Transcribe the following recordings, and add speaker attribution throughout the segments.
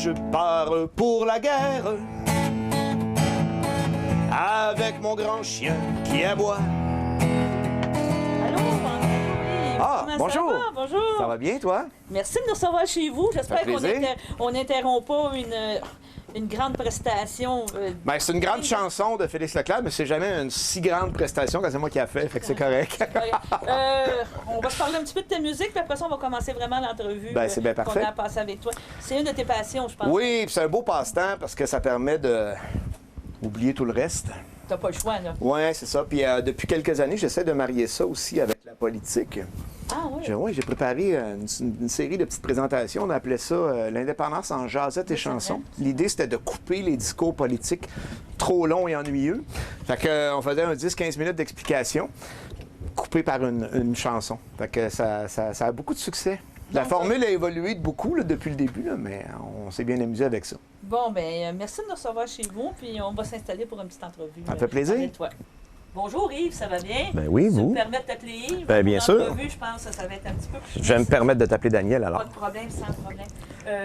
Speaker 1: je pars pour la guerre avec mon grand chien qui aboie.
Speaker 2: Allô, bonjour.
Speaker 1: Ah,
Speaker 2: Comment
Speaker 1: bonjour.
Speaker 2: ça va? Bonjour.
Speaker 1: Ça va bien, toi?
Speaker 2: Merci de nous recevoir chez vous. J'espère
Speaker 1: Ça fait plaisir.
Speaker 2: qu'on n'interrompt pas une grande prestation.
Speaker 1: Ben, c'est une grande chanson de Félix Leclerc, mais c'est jamais une si grande prestation quand c'est moi qui a fait, fait que c'est correct.
Speaker 2: On va se parler un petit peu de ta musique, puis après ça, on va commencer vraiment l'entrevue
Speaker 1: Ben, c'est bien parfait.
Speaker 2: qu'on a passée avec toi. C'est une de tes passions, je pense.
Speaker 1: Oui, puis c'est un beau passe-temps parce que ça permet de oublier tout le reste.
Speaker 2: T'as pas le choix, là.
Speaker 1: Oui, c'est ça. Puis depuis quelques années, j'essaie de marier ça aussi avec la politique.
Speaker 2: Ah oui?
Speaker 1: J'ai préparé une série de petites présentations. On appelait ça l'indépendance en jasette et chansons. L'idée, c'était de couper les discours politiques trop longs et ennuyeux. Fait qu'on faisait un 10-15 minutes d'explication coupé par une chanson. Fait que ça a beaucoup de succès. La formule a évolué de beaucoup là, depuis le début, là, mais on s'est bien amusé avec ça.
Speaker 2: Bon, ben merci de nous recevoir chez vous, puis on va s'installer pour une petite entrevue.
Speaker 1: Ça me fait plaisir.
Speaker 2: Avec toi. Bonjour Yves, ça va bien?
Speaker 1: Ben oui,
Speaker 2: tu
Speaker 1: vous?
Speaker 2: me permets de t'appeler Yves?
Speaker 1: Ben, bien sûr.
Speaker 2: L'entrevue, je pense que ça va être un petit peu plus...
Speaker 1: Je vais me permettre de t'appeler Daniel, alors.
Speaker 2: Pas de problème, sans problème.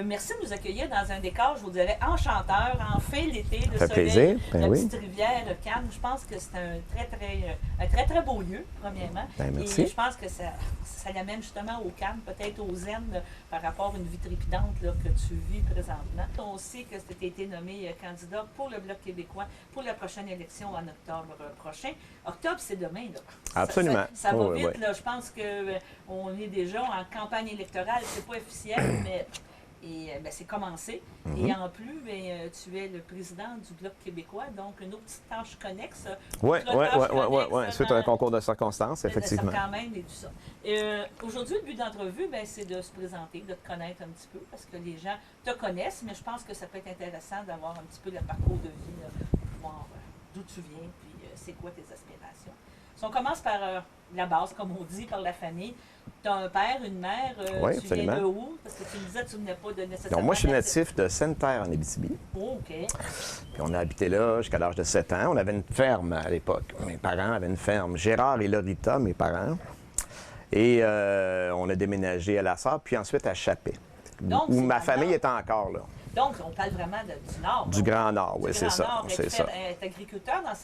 Speaker 2: Merci de nous accueillir dans un décor, je vous dirais, enchanteur, enfin l'été, le
Speaker 1: Ça fait
Speaker 2: soleil,
Speaker 1: plaisir. Ben
Speaker 2: la
Speaker 1: oui.
Speaker 2: petite rivière Cannes. Je pense que c'est un très beau lieu, premièrement.
Speaker 1: Ben, merci.
Speaker 2: Et je pense que ça l'amène justement au calme, peut-être au zen, là, par rapport à une vie trépidante là, que tu vis présentement. On sait que tu as été nommé candidat pour le Bloc québécois pour la prochaine élection en octobre prochain. Octobre, c'est demain, là.
Speaker 1: Absolument.
Speaker 2: Ça va
Speaker 1: Oui,
Speaker 2: vite,
Speaker 1: oui.
Speaker 2: là. Je pense qu'on est déjà en campagne électorale. C'est pas officiel, mais c'est commencé. Et en plus, tu es le président du Bloc québécois, donc une autre petite tâche connexe.
Speaker 1: Oui,
Speaker 2: Autre tâche connexe
Speaker 1: C'est un concours de circonstances, effectivement.
Speaker 2: quand même, et tout ça. Aujourd'hui, le but d'entrevue, c'est de se présenter, de te connaître un petit peu, parce que les gens te connaissent, mais je pense que ça peut être intéressant d'avoir un petit peu le parcours de vie, là, pour voir d'où tu viens, puis c'est quoi tes aspirations. Si on commence par la base, comme on dit, par la famille, tu as un père, une mère,
Speaker 1: Oui,
Speaker 2: tu
Speaker 1: absolument.
Speaker 2: viens de où? Parce que tu me disais que tu ne venais pas de nécessairement...
Speaker 1: Donc, moi, je suis natif de Sainte-Terre, en Abitibi.
Speaker 2: Oh, OK.
Speaker 1: Puis on a habité là jusqu'à l'âge de 7 ans. On avait une ferme à l'époque. Mes parents avaient une ferme. Gérard et Lorita, mes parents. Et on a déménagé à La Sarre, puis ensuite à Chappé,
Speaker 2: Donc,
Speaker 1: où
Speaker 2: c'est
Speaker 1: ma
Speaker 2: dans le
Speaker 1: famille
Speaker 2: Nord.
Speaker 1: est encore là.
Speaker 2: Donc, on parle vraiment du Nord.
Speaker 1: Du
Speaker 2: donc.
Speaker 1: Grand Nord, oui,
Speaker 2: Du
Speaker 1: c'est
Speaker 2: Grand
Speaker 1: ça.
Speaker 2: Nord.
Speaker 1: C'est
Speaker 2: Tu
Speaker 1: ça.
Speaker 2: es agriculteur dans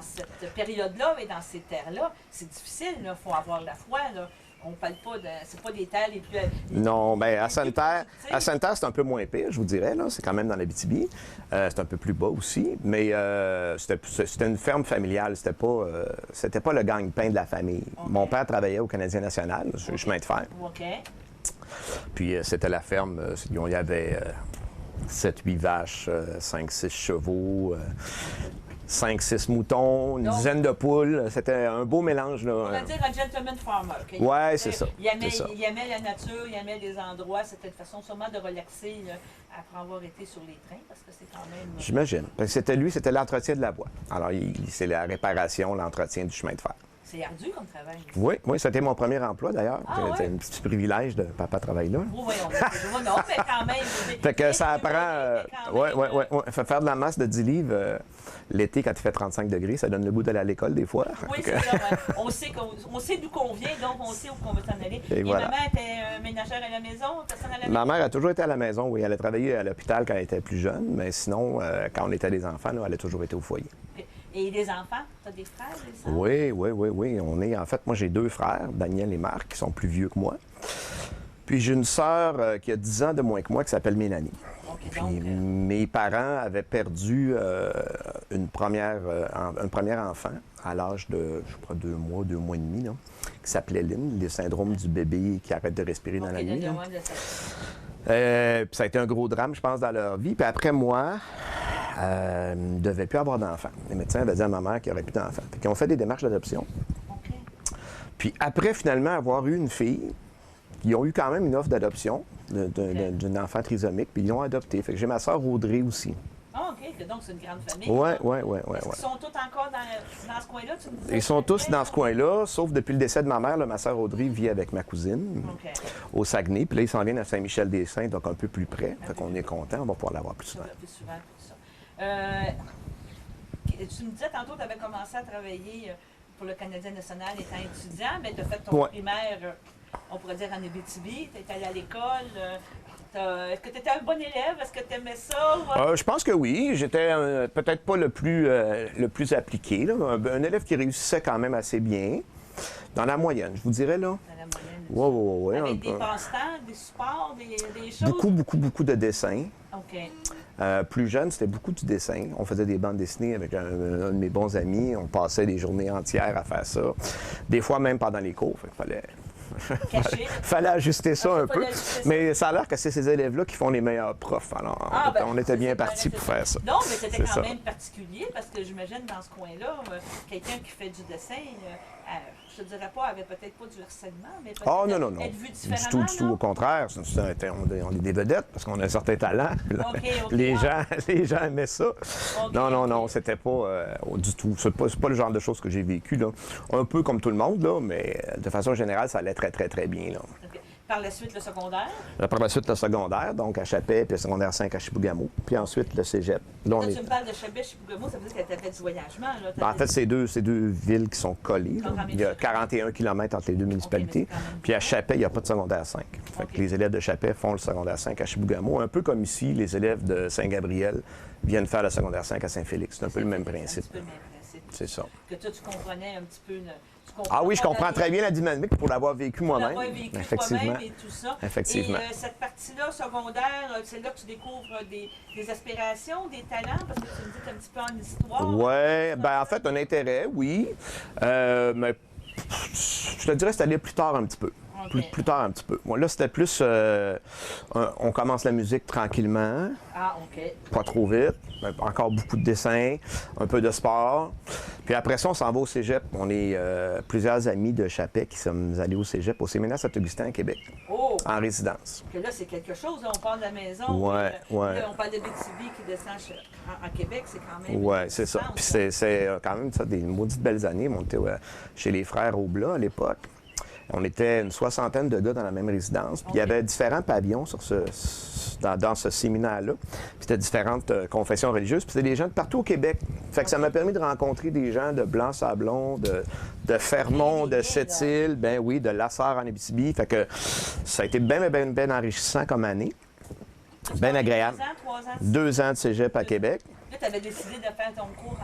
Speaker 2: cette période-là et dans ces terres-là. C'est difficile, il faut avoir la foi. Là. On ne parle pas de... C'est pas des terres les plus...
Speaker 1: Non, bien, à
Speaker 2: les plus
Speaker 1: Sainte-Terre,
Speaker 2: productives.
Speaker 1: c'est un peu moins pire, je vous dirais. Là. C'est quand même dans l'Abitibi. C'est un peu plus bas aussi. Mais c'était une ferme familiale. C'était pas le gagne-pain de la famille.
Speaker 2: OK.
Speaker 1: Mon père travaillait au Canadien national, sur le chemin de fer.
Speaker 2: OK.
Speaker 1: Puis c'était la ferme. Il y avait 7-8 vaches, 5-6 chevaux, 5-6 moutons, une
Speaker 2: Donc-
Speaker 1: dizaine de poules. C'était un beau mélange.
Speaker 2: On va
Speaker 1: Là.
Speaker 2: dire un gentleman farmer. OK?
Speaker 1: Ouais, c'est ça.
Speaker 2: Il aimait,
Speaker 1: C'est ça.
Speaker 2: il aimait la nature, il aimait les endroits. C'était une façon sûrement de relaxer là, après avoir été sur les trains, parce que c'est quand même...
Speaker 1: J'imagine. Parce que c'était l'entretien de la voie. Alors, c'est la réparation, l'entretien du chemin de fer.
Speaker 2: C'est ardu comme travail.
Speaker 1: Oui, c'était mon premier emploi d'ailleurs.
Speaker 2: Ah,
Speaker 1: C'était
Speaker 2: ouais?
Speaker 1: un petit privilège de papa travailler là.
Speaker 2: Oui, on est toujours... Non, mais quand même...
Speaker 1: Fait que ça apprend.
Speaker 2: Oui.
Speaker 1: Faire de la masse de 10 livres l'été quand il fait 35 degrés, ça donne le goût d'aller à l'école des fois.
Speaker 2: Oui,
Speaker 1: Fait que-
Speaker 2: c'est ça. Ouais. On sait d'où qu'on vient, donc on sait où qu'on veut s'en aller.
Speaker 1: Et voilà.
Speaker 2: Maman était ménagère à la maison, personne à la maison.
Speaker 1: Ma mère a toujours été à la maison, oui. Elle a travaillé à l'hôpital quand elle était plus jeune, mais sinon, quand on était des enfants, là, elle a toujours été au foyer.
Speaker 2: Et les enfants? Tu as des frères, des sœurs?
Speaker 1: Oui. En fait, moi, j'ai 2 frères, Daniel et Marc, qui sont plus vieux que moi. Puis j'ai une sœur qui a 10 ans de moins que moi, qui s'appelle Mélanie.
Speaker 2: OK,
Speaker 1: Puis
Speaker 2: donc,
Speaker 1: mes parents avaient perdu un premier enfant à l'âge de, je crois, 2 mois et demi, là, qui s'appelait Lynn, le syndrome du bébé qui arrête de respirer dans la nuit. Là. Puis ça a été un gros drame, je pense, dans leur vie. Puis après moi, ne devaient plus avoir d'enfants. Les médecins avaient dit à ma mère qu'il n'y aurait plus d'enfants. Ils ont fait des démarches d'adoption.
Speaker 2: OK.
Speaker 1: Puis après, finalement, avoir eu une fille, ils ont eu quand même une offre d'adoption d'une enfant trisomique, puis ils l'ont adoptée. Fait que j'ai ma sœur Audrey aussi.
Speaker 2: Ah, OK. Donc, c'est une grande famille.
Speaker 1: Oui.
Speaker 2: Est-ce qu'ils sont tous encore dans ce coin-là? Tu me disais?
Speaker 1: Ils sont tous dans ce coin-là, sauf depuis le décès de ma mère, là, ma sœur Audrey vit avec ma cousine
Speaker 2: OK.
Speaker 1: au Saguenay. Puis là, ils s'en viennent à Saint-Michel-des-Saints, donc un peu plus près. Fait qu'on est content, on va pouvoir l'avoir plus souvent.
Speaker 2: Plus souvent, tout ça. Tu me disais tantôt que tu avais commencé à travailler pour le Canadien national étant étudiant, mais tu as fait ton
Speaker 1: Ouais.
Speaker 2: primaire, on pourrait dire en Abitibi, tu es allé à l'école. Est-ce que tu étais un bon élève? Est-ce que tu aimais ça?
Speaker 1: Je pense que oui. J'étais peut-être pas le plus appliqué, là. Un élève qui réussissait quand même assez bien. Dans la moyenne, je vous dirais, là.
Speaker 2: Dans la moyenne.
Speaker 1: Oui.
Speaker 2: Avec des passe-temps, des supports, des choses?
Speaker 1: Beaucoup de dessins.
Speaker 2: OK.
Speaker 1: Plus jeune, c'était beaucoup du dessin. On faisait des bandes dessinées avec un de mes bons amis. On passait des journées entières à faire ça. Des fois, même pendant les cours. Fait qu'il fallait ajuster ça un peu. Mais ça a l'air que c'est ces élèves-là qui font les meilleurs profs. Alors, on était bien partis pour faire ça.
Speaker 2: Non, mais c'était quand même particulier parce que j'imagine dans ce coin-là, quelqu'un qui fait du dessin, je te dirais pas, avait peut-être pas du harcèlement, mais peut-être
Speaker 1: non.
Speaker 2: être vu différemment.
Speaker 1: Du tout. Au contraire, on est des vedettes parce qu'on a un certain talent. Les gens aimaient ça. Non, c'était pas du tout. C'est pas le genre de choses que j'ai vécu, là. Un peu comme tout le monde, là, mais de façon générale, ça allait très bien, là.
Speaker 2: Okay. Par la suite, le secondaire?
Speaker 1: Par la suite, le secondaire, donc à Chapais, puis le secondaire 5 à Chibougamau. Puis ensuite, le cégep.
Speaker 2: Là, tu me parles de Chapais, Chibougamau, ça veut dire que tu as fait du voyagement, là?
Speaker 1: En fait, c'est deux villes qui sont collées. Il y a 41 km entre les deux municipalités. Puis à Chapais, il n'y a pas de secondaire 5. Fait que les élèves de Chapais font le secondaire 5 à Chibougamau. Un peu comme ici, les élèves de Saint-Gabriel viennent faire le secondaire 5 à Saint-Félix. C'est un peu le même principe. C'est ça.
Speaker 2: Que toi, tu comprenais un petit peu...
Speaker 1: Oui, je comprends très bien la dynamique pour l'avoir vécu moi-même.
Speaker 2: Effectivement. Et tout ça.
Speaker 1: Effectivement.
Speaker 2: Et cette partie-là, secondaire, c'est là que tu découvres des aspirations, des talents, parce que tu me dis que tu es un petit peu en histoire.
Speaker 1: Oui, en fait, un intérêt, oui. Mais je te dirais que c'est allé plus tard un petit peu.
Speaker 2: Okay.
Speaker 1: Plus tard un petit peu. Moi, là, c'était plus... on commence la musique tranquillement.
Speaker 2: Ah, OK.
Speaker 1: Pas trop vite. Encore beaucoup de dessins, un peu de sport. Puis après ça, on s'en va au cégep. On est plusieurs amis de Chapais qui sommes allés au cégep, au séminaire Saint-Augustin à Québec, en résidence.
Speaker 2: Que là, c'est quelque chose. Là, on parle de la maison.
Speaker 1: Ouais.
Speaker 2: Là, on parle de BTV qui descend en Québec. C'est quand même...
Speaker 1: Oui, c'est ça. Puis c'est quand même ça, des maudites belles années. On était chez les frères Aublat à l'époque. On était une soixantaine de gars dans la même résidence. Puis il y avait différents pavillons dans ce séminaire-là. Puis c'était différentes confessions religieuses. Puis c'était des gens de partout au Québec. Fait que ça m'a permis de rencontrer des gens de Blanc-Sablon, de Fermont, de Sept-Îles, de Lassar en Abitibi. Fait que ça a été bien enrichissant comme année. Bien agréable. 2 ans de cégep à Québec.
Speaker 2: Là, tu avais décidé de faire ton cours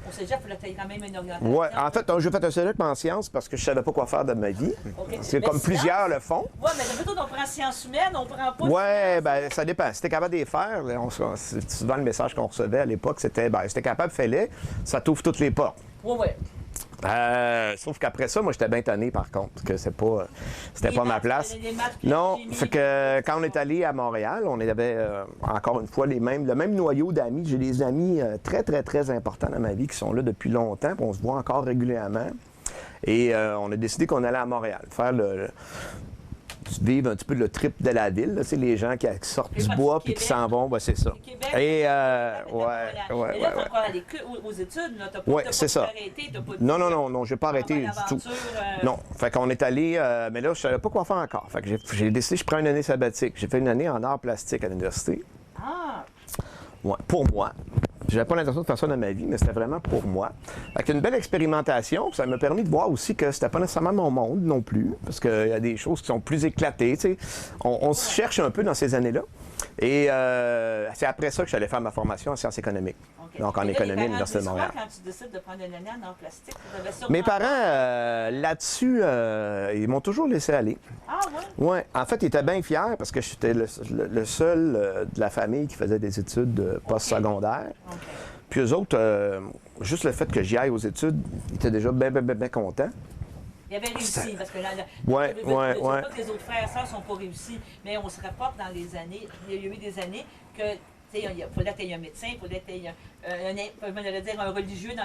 Speaker 2: au cégep, il fallait que tu aies quand même une orientation.
Speaker 1: Oui, en fait, j'ai fait un cégep en sciences parce que je ne savais pas quoi faire de ma vie.
Speaker 2: Okay.
Speaker 1: C'est comme plusieurs le font.
Speaker 2: Oui, mais plutôt, on prend sciences humaines, on prend pas...
Speaker 1: Oui, ça dépend. Si tu es capable de les faire, c'est souvent le message qu'on recevait à l'époque, c'était, si tu es capable, fais-les, ça t'ouvre toutes les portes.
Speaker 2: Oui.
Speaker 1: Sauf qu'après ça, moi, j'étais bien tanné, par contre, que c'était pas ma place. Non, fait que quand on est allé à Montréal, on avait encore une fois le même noyau d'amis. J'ai des amis très importants dans ma vie qui sont là depuis longtemps, puis on se voit encore régulièrement. Et on a décidé qu'on allait à Montréal, faire vivre un petit peu le trip de la ville, là, les gens qui sortent du bois puis qui s'en vont, c'est ça.
Speaker 2: Québec,
Speaker 1: et
Speaker 2: Et là, tu as encore allé aux études, là,
Speaker 1: c'est ça.
Speaker 2: Arrêté,
Speaker 1: Non, j'ai pas arrêté du tout. Non, fait qu'on est allé, mais là, je savais pas quoi faire encore. Fait que j'ai décidé, je prends une année sabbatique. J'ai fait une année en arts plastiques à l'université.
Speaker 2: Ah!
Speaker 1: Ouais, pour moi. J'avais pas l'intention de faire ça dans ma vie, mais c'était vraiment pour moi. Fait une belle expérimentation, ça m'a permis de voir aussi que c'était pas nécessairement mon monde non plus, parce qu'il y a des choses qui sont plus éclatées, tu sais. On se cherche un peu dans ces années-là. Et c'est après ça que j'allais faire ma formation en sciences économiques. Okay. Donc en économie à l'Université de Montréal.
Speaker 2: Quand tu décides de prendre une année en arts plastiques,
Speaker 1: mes parents, là-dessus, ils m'ont toujours laissé aller.
Speaker 2: Ah oui?
Speaker 1: Oui. En fait, ils étaient bien fiers parce que j'étais le seul de la famille qui faisait des études post-secondaires.
Speaker 2: Okay.
Speaker 1: Puis eux autres, juste le fait que j'y aille aux études, ils étaient déjà bien contents.
Speaker 2: Il avait réussi, parce que là,
Speaker 1: pas
Speaker 2: que les autres frères et sœurs ne sont pas réussis, mais on se rapporte dans les années, il y a eu des années que, il fallait qu'il y ait un médecin, il fallait qu'il y ait un religieux dans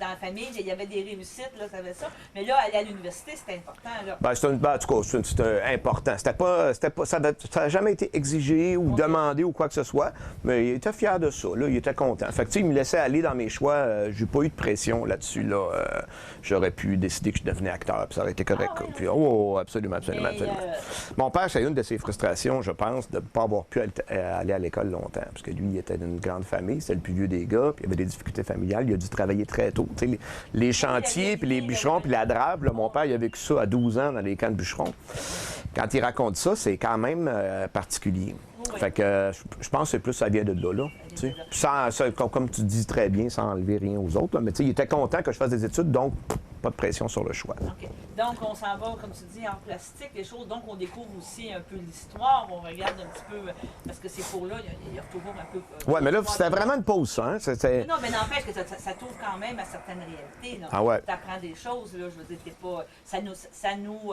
Speaker 2: la famille, il y avait des réussites, là, ça avait ça. Mais là, aller à l'université, c'était important, là.
Speaker 1: En tout cas, c'était important. Ça n'a jamais été exigé ou demandé ou quoi que ce soit, mais il était fier de ça, là, il était content. Fait que, il me laissait aller dans mes choix, j'ai pas eu de pression là-dessus, là. J'aurais pu décider que je devenais acteur, puis ça aurait été correct. Puis, absolument. Mon père, c'est une de ses frustrations, je pense, de ne pas avoir pu aller à l'école longtemps. Parce que lui, il était d'une grande famille, c'était le plus vieux des gars, puis il avait des difficultés familiales, il a dû travailler très tôt. Tu sais, les chantiers, puis les bûcherons, puis la drape, là, mon père, il a vécu ça à 12 ans dans les camps de bûcherons. Quand il raconte ça, c'est quand même particulier.
Speaker 2: Oui.
Speaker 1: Fait que je pense que c'est plus ça vient de là. Tu sais. Comme tu dis très bien, sans enlever rien aux autres. Là, mais tu sais, il était content que je fasse des études, donc pas de pression sur le choix.
Speaker 2: OK. Donc, on s'en va, comme tu dis, en plastique, les choses. Donc, on découvre aussi un peu l'histoire. On regarde un petit peu, parce que ces cours-là, il y a toujours un peu...
Speaker 1: Oui, mais là, c'était vraiment une pause, ça. Hein?
Speaker 2: Non, mais n'empêche que ça t'ouvre quand même à certaines réalités. Là.
Speaker 1: Ah ouais.
Speaker 2: Tu apprends des choses, là, je veux dire, t'es pas... Ça nous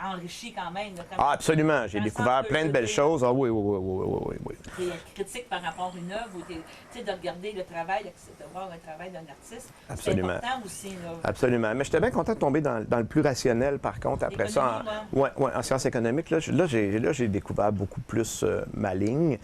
Speaker 2: enrichit quand même. Là,
Speaker 1: Ah, absolument. J'ai découvert plein de belles choses. Ah oui, oui, oui, oui, oui, oui.
Speaker 2: Tu es critique par rapport à une œuvre, ou tu sais, de regarder le travail, de voir le travail d'un artiste.
Speaker 1: Absolument.
Speaker 2: C'est important aussi. Là.
Speaker 1: Absolument. Mais j'étais bien content de tomber dans le plus rationnel, par contre, après ça. Ouais, en sciences économiques, là, j'ai découvert beaucoup plus ma ligne.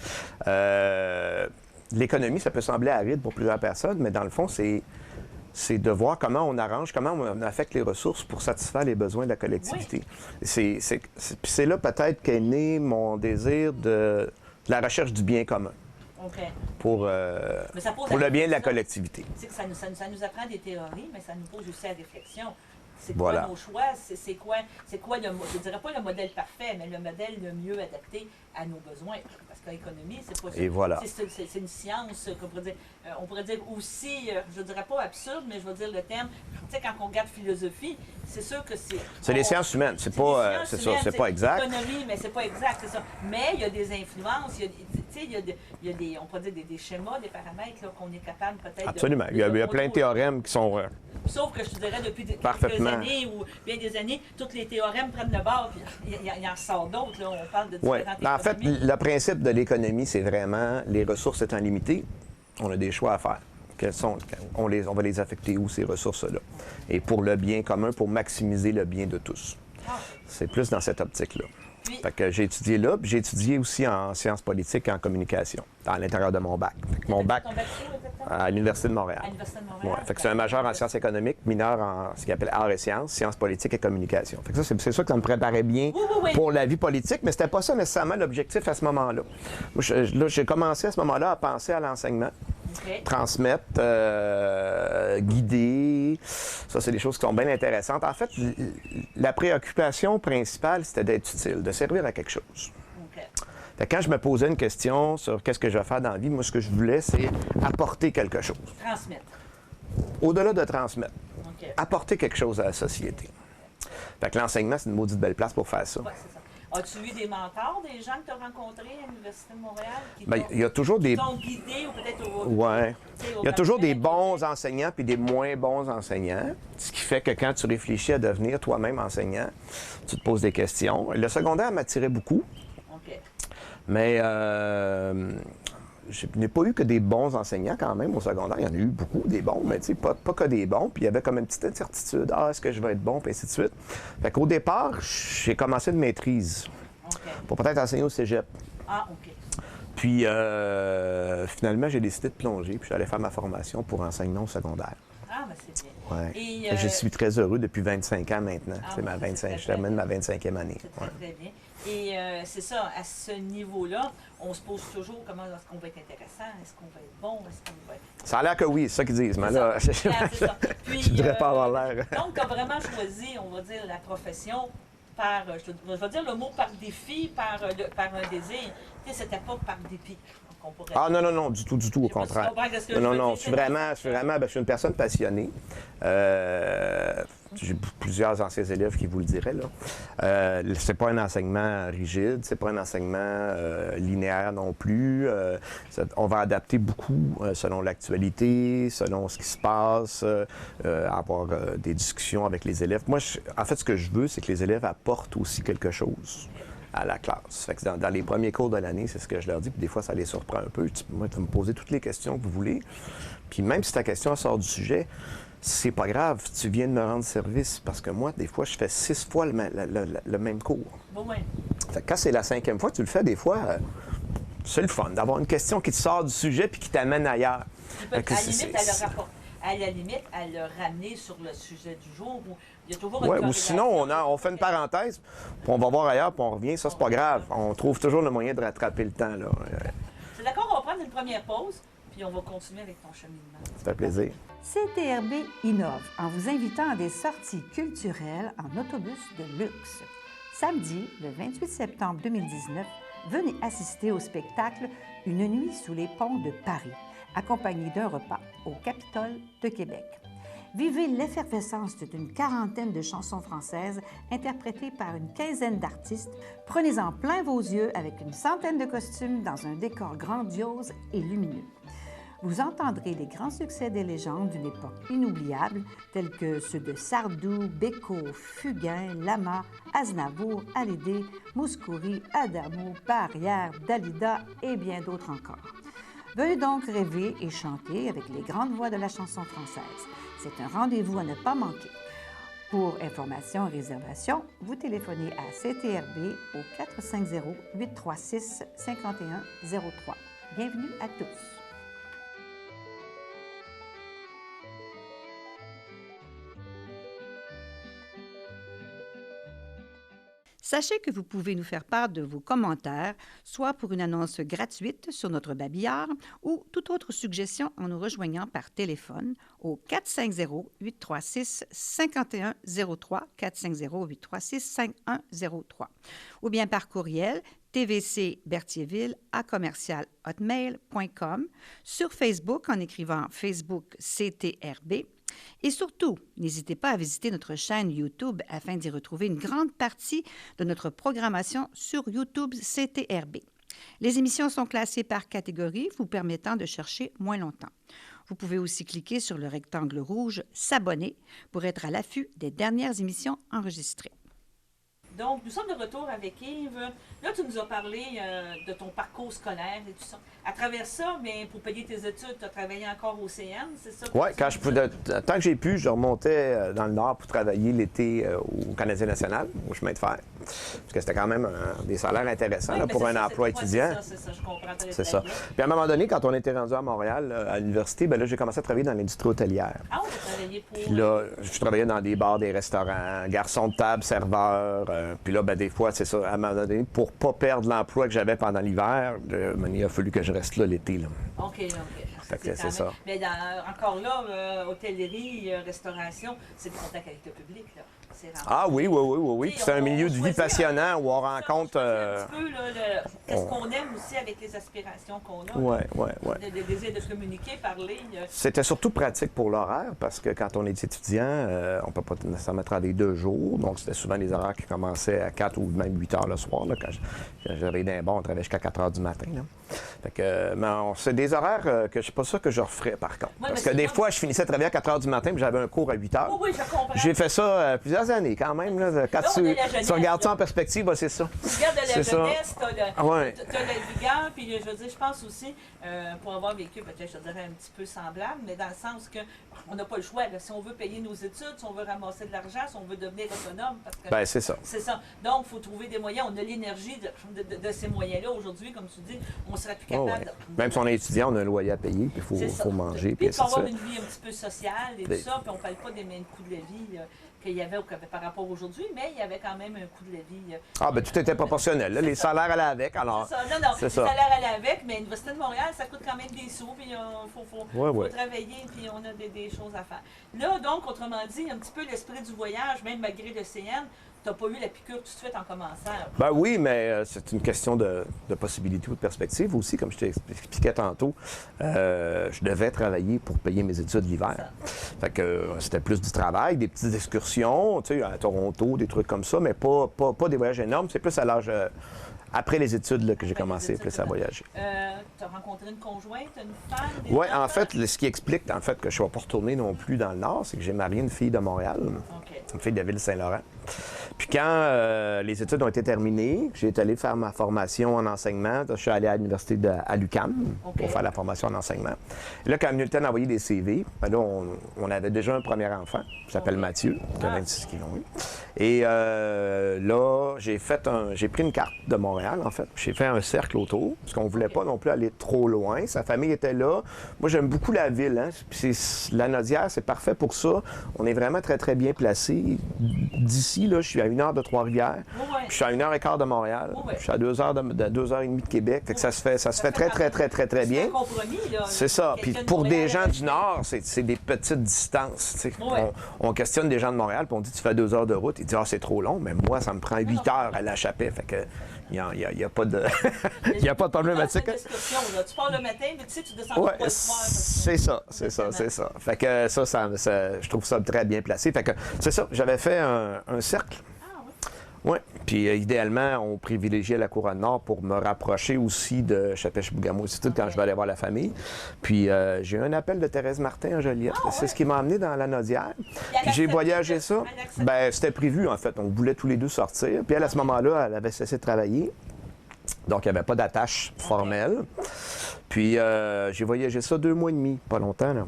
Speaker 1: L'économie, ça peut sembler aride pour plusieurs personnes, mais dans le fond, c'est de voir comment on arrange, comment on affecte les ressources pour satisfaire les besoins de la collectivité. Oui. C'est là peut-être qu'est né mon désir de la recherche du bien commun.
Speaker 2: Okay.
Speaker 1: Pour le bien de la collectivité.
Speaker 2: Ça nous apprend des théories, mais ça nous pose aussi à la réflexion. C'est
Speaker 1: voilà.
Speaker 2: Quoi nos choix? C'est quoi je ne dirais pas le modèle parfait, mais le modèle le mieux adapté à nos besoins. Parce que l'économie, c'est pas ça.
Speaker 1: Et voilà.
Speaker 2: C'est une science, on pourrait dire aussi, je ne dirais pas absurde, mais je vais dire le terme. Tu sais, quand on regarde philosophie, c'est sûr que c'est...
Speaker 1: C'est les sciences humaines, c'est pas exact.
Speaker 2: L'économie, mais c'est pas exact, c'est ça. Mais il y a des influences, il y a des, on pourrait dire des schémas, des paramètres qu'on est capable peut-être...
Speaker 1: Absolument. Il y a plein de théorèmes qui sont...
Speaker 2: Sauf que je te dirais, depuis quelques années ou bien des années, tous les théorèmes prennent le bord, puis il en sort d'autres. On parle de différentes économies.
Speaker 1: En fait, le principe de l'économie, c'est vraiment les ressources étant limitées, on a des choix à faire. On va les affecter où, ces ressources-là? Et pour le bien commun, pour maximiser le bien de tous. C'est plus dans cette optique-là. Fait que j'ai étudié là, puis j'ai étudié aussi en sciences politiques et en communication, à l'intérieur de mon bac. Mon bac à l'Université de Montréal.
Speaker 2: À l'Université de Montréal.
Speaker 1: Ouais. Fait que c'est un majeur en sciences économiques, mineur en ce qu'il appelle arts et sciences politiques et communication. Fait que ça, c'est sûr que ça me préparait bien pour la vie politique, mais c'était pas ça nécessairement l'objectif à ce moment-là. Moi, j'ai commencé à ce moment-là à penser à l'enseignement. Okay. Transmettre, guider, ça c'est des choses qui sont bien intéressantes. En fait, la préoccupation principale, c'était d'être utile, de servir à quelque chose. Okay. Fait que quand je me posais une question sur qu'est-ce que je vais faire dans la vie, moi ce que je voulais, c'est apporter quelque chose.
Speaker 2: Transmettre.
Speaker 1: Au-delà de transmettre,
Speaker 2: apporter
Speaker 1: quelque chose à la société. Fait que l'enseignement, c'est une maudite belle place pour faire ça.
Speaker 2: Ouais, c'est ça. As-tu eu des mentors, des gens que tu as rencontrés à l'Université de Montréal?
Speaker 1: Bien, il y a toujours des...
Speaker 2: t'ont guidé ou peut-être
Speaker 1: ouais. Il y a toujours des bons enseignants puis des moins bons enseignants. Ce qui fait que quand tu réfléchis à devenir toi-même enseignant, tu te poses des questions. Le secondaire m'attirait beaucoup.
Speaker 2: OK.
Speaker 1: Mais je n'ai pas eu que des bons enseignants quand même au secondaire. Il y en a eu beaucoup, des bons, mais pas que des bons. Puis il y avait comme une petite incertitude. Ah, est-ce que je vais être bon? Puis ainsi de suite. Fait qu'au départ, j'ai commencé une maîtrise pour peut-être enseigner au cégep.
Speaker 2: Ah, OK.
Speaker 1: Puis finalement, j'ai décidé de plonger. Puis j'allais faire ma formation pour enseignement au secondaire.
Speaker 2: Ah, ben c'est bien.
Speaker 1: Ouais.
Speaker 2: Et,
Speaker 1: je suis très heureux depuis 25 ans maintenant.
Speaker 2: Ah,
Speaker 1: c'est ma 25, je termine ma 25e année.
Speaker 2: C'est très, très bien. Et c'est ça, à ce niveau-là, on se pose toujours comment est-ce qu'on va être intéressant, est-ce qu'on va être bon, est-ce qu'on va être...
Speaker 1: Ça a l'air que oui, c'est ça qu'ils disent, mais là,
Speaker 2: c'est ça. Puis,
Speaker 1: je ne voudrais pas avoir l'air.
Speaker 2: Donc, tu as vraiment choisi, on va dire, la profession par, je vais dire le mot par défi, par un désir. Tu sais, c'était pas par dépit.
Speaker 1: Ah non, du tout, au contraire. Non, je suis une personne passionnée. J'ai plusieurs anciens élèves qui vous le diraient, là. C'est pas un enseignement rigide, c'est pas un enseignement linéaire non plus. On va adapter beaucoup selon l'actualité, selon ce qui se passe, avoir des discussions avec les élèves. Moi, en fait, ce que je veux, c'est que les élèves apportent aussi quelque chose à la classe. Fait que dans les premiers cours de l'année, c'est ce que je leur dis, puis des fois, ça les surprend un peu. Tu peux me poser toutes les questions que vous voulez. Puis même si ta question sort du sujet, c'est pas grave, tu viens de me rendre service, parce que moi, des fois, je fais 6 fois le même cours.
Speaker 2: Bon, ouais.
Speaker 1: Fait que quand c'est la 5e fois que tu le fais, des fois, c'est le fun d'avoir une question qui te sort du sujet puis qui t'amène ailleurs.
Speaker 2: À la limite, à le ramener sur le sujet du jour. Il y a toujours
Speaker 1: ou sinon, on fait une parenthèse, puis on va voir ailleurs, puis on revient. Ça, c'est pas grave. On trouve toujours le moyen de rattraper le temps, là.
Speaker 2: C'est d'accord, on va prendre prendre une première pause, puis on va continuer avec ton cheminement.
Speaker 1: Ça fait plaisir.
Speaker 3: CTRB innove en vous invitant à des sorties culturelles en autobus de luxe. Samedi, le 28 septembre 2019, venez assister au spectacle Une nuit sous les ponts de Paris, accompagné d'un repas au Capitole de Québec. Vivez l'effervescence d'une quarantaine de chansons françaises interprétées par une quinzaine d'artistes. Prenez-en plein vos yeux avec une centaine de costumes dans un décor grandiose et lumineux. Vous entendrez les grands succès des légendes d'une époque inoubliable, tels que ceux de Sardou, Bécaud, Fugain, Lama, Aznavour, Hallyday, Mouskouri, Adamo, Barrière, Dalida et bien d'autres encore. Venez donc rêver et chanter avec les grandes voix de la chanson française. C'est un rendez-vous à ne pas manquer. Pour information et réservation, vous téléphonez à CTRB au 450-836-5103. Bienvenue à tous. Sachez que vous pouvez nous faire part de vos commentaires, soit pour une annonce gratuite sur notre babillard ou toute autre suggestion en nous rejoignant par téléphone au 450-836-5103, 450-836-5103, ou bien par courriel tvcberthierville@hotmail.com, sur Facebook en écrivant Facebook CTRB. Et surtout, n'hésitez pas à visiter notre chaîne YouTube afin d'y retrouver une grande partie de notre programmation sur YouTube CTRB. Les émissions sont classées par catégorie, vous permettant de chercher moins longtemps. Vous pouvez aussi cliquer sur le rectangle rouge « S'abonner » pour être à l'affût des dernières émissions enregistrées.
Speaker 2: Donc, nous sommes de retour avec Yves. Là, tu nous as parlé de ton parcours scolaire et tout ça. À travers ça, mais pour payer tes études, tu as travaillé encore au CN, c'est ça?
Speaker 1: Oui, tant que j'ai pu, je remontais dans le Nord pour travailler l'été au Canadien national, au chemin de fer. Parce que c'était quand même des salaires intéressants là, pour un emploi étudiant.
Speaker 2: C'est ça, je comprends.
Speaker 1: C'est ça. Puis à un moment donné, quand on était rendu à Montréal, à l'université, bien là, j'ai commencé à travailler dans l'industrie hôtelière.
Speaker 2: Ah oui, tu as travaillé pour...
Speaker 1: Puis là, je travaillais dans des bars, des restaurants, garçon de table, serveur. Puis là, ben, des fois, c'est ça, à un moment donné, pour pas perdre l'emploi que j'avais pendant l'hiver, il a fallu que je reste là l'été. Là.
Speaker 2: OK.
Speaker 1: C'est ça.
Speaker 2: Mais encore là, hôtellerie, restauration, c'est le contact avec le public, là.
Speaker 1: Ah oui. C'est un milieu de vie passionnant où on rencontre...
Speaker 2: un petit peu, qu'est-ce qu'on aime aussi avec les aspirations qu'on a.
Speaker 1: Oui.
Speaker 2: Le désir de communiquer, parler.
Speaker 1: C'était surtout pratique pour l'horaire parce que quand on est étudiant, on ne peut pas nécessairement travailler 2 jours. Donc, c'était souvent des horaires qui commençaient à 4 ou même 8 heures le soir. Là, quand j'avais d'un bon, on travaillait jusqu'à 4 heures du matin. Là. Fait que, c'est des horaires que je suis pas sûr que je referais, par contre.
Speaker 2: Ouais,
Speaker 1: parce que des fois, je finissais de travailler à 4 heures du matin puis j'avais un cours à 8 heures.
Speaker 2: Oui, je comprends.
Speaker 1: J'ai fait ça plusieurs années quand même. Là, quand tu regardes ça en perspective, ben, c'est ça.
Speaker 2: Tu regardes la jeunesse, tu as la vigueur, puis je veux dire, je pense aussi, pour avoir vécu, peut-être je te dirais un petit peu semblable, mais dans le sens qu'on n'a pas le choix. Là. Si on veut payer nos études, si on veut ramasser de l'argent, si on veut devenir autonome, parce que
Speaker 1: ben, c'est ça.
Speaker 2: C'est ça. Donc, il faut trouver des moyens. On a l'énergie de ces moyens-là. Aujourd'hui, comme tu dis, on serait plus capable de...
Speaker 1: Même si on est étudiant, on a un loyer à payer, puis il faut manger.
Speaker 2: Puis il faut avoir une vie un petit peu sociale et tout ça, puis on ne parle pas des mêmes coûts de la vie qu'il y avait par rapport à aujourd'hui, mais il y avait quand même un coût de la vie.
Speaker 1: Tout était proportionnel. Là, les salaires allaient avec. Alors,
Speaker 2: c'est ça. Non, les salaires allaient avec, mais l'Université de Montréal, ça coûte quand même des sous, puis il faut travailler, puis on a des choses à faire. Là, donc, autrement dit, un petit peu l'esprit du voyage, même malgré le CN, tu n'as pas eu la piqûre tout de suite en commençant.
Speaker 1: Ben oui, mais c'est une question de possibilité ou de perspective aussi. Comme je t'expliquais tantôt, je devais travailler pour payer mes études l'hiver. Fait que c'était plus du travail, des petites excursions, tu sais, à Toronto, des trucs comme ça, mais pas des voyages énormes. C'est plus à l'âge... après les études là, que j'ai commencé plus à voyager.
Speaker 2: Tu as rencontré une conjointe, une femme?
Speaker 1: Oui, en fait, ce qui explique en fait, que je ne vais pas retourner non plus dans le Nord, c'est que j'ai marié une fille de Montréal, une fille de Ville-Saint-Laurent. Puis quand les études ont été terminées, j'ai été allé faire ma formation en enseignement. Je suis allé à l'université à l'UQAM pour faire la formation en enseignement. Et là, quand il venu le temps d'envoyer des CV, ben là, on avait déjà un premier enfant, qui s'appelle Mathieu, qui a 26 kilos. Et là, j'ai pris une carte de Montréal. Montréal, en fait. J'ai fait un cercle autour, parce qu'on ne voulait pas non plus aller trop loin. Sa famille était là. Moi, j'aime beaucoup la ville. Hein? Puis Lanaudière, c'est parfait pour ça. On est vraiment très, très bien placé. D'ici, là, je suis à 1 heure de Trois-Rivières.
Speaker 2: Ouais.
Speaker 1: Je suis à 1h15 de Montréal.
Speaker 2: Ouais.
Speaker 1: Je suis à 2 heures de 2h30 de Québec. Fait que ça se fait très, très, très, très, très bien.
Speaker 2: C'est un compromis, là.
Speaker 1: C'est ça. Puis
Speaker 2: Quelqu'un de
Speaker 1: pour des
Speaker 2: Montréal,
Speaker 1: gens du Nord, c'est des petites distances. Tu sais.
Speaker 2: Ouais.
Speaker 1: On questionne des gens de Montréal, puis on dit tu fais 2 heures de route. Ils disent c'est trop long, mais moi, ça me prend 8 heures à l'échapper. Fait que il n'y a pas de il y a pas de problématique.
Speaker 2: C'est une discussion, là. Tu pars le matin, mais tu sais, tu descends
Speaker 1: Ouais,
Speaker 2: pas le soir.
Speaker 1: c'est ça. Fait que je trouve ça très bien placé. Fait que c'est ça. J'avais fait un cercle.
Speaker 2: Ah oui.
Speaker 1: Oui. Puis idéalement, on privilégiait la Couronne Nord pour me rapprocher aussi de Chapelle-Chibougamau Institute quand je vais aller voir la famille. Puis j'ai eu un appel de Thérèse Martin en Joliette. C'est ce qui m'a amené dans la Naudière. Puis j'ai voyagé ça. Ben, c'était prévu, en fait. On voulait tous les deux sortir. Puis elle, à ce moment-là, elle avait cessé de travailler. Donc, il n'y avait pas d'attache formelle. Puis, j'ai voyagé ça 2 mois et demi, pas longtemps, là.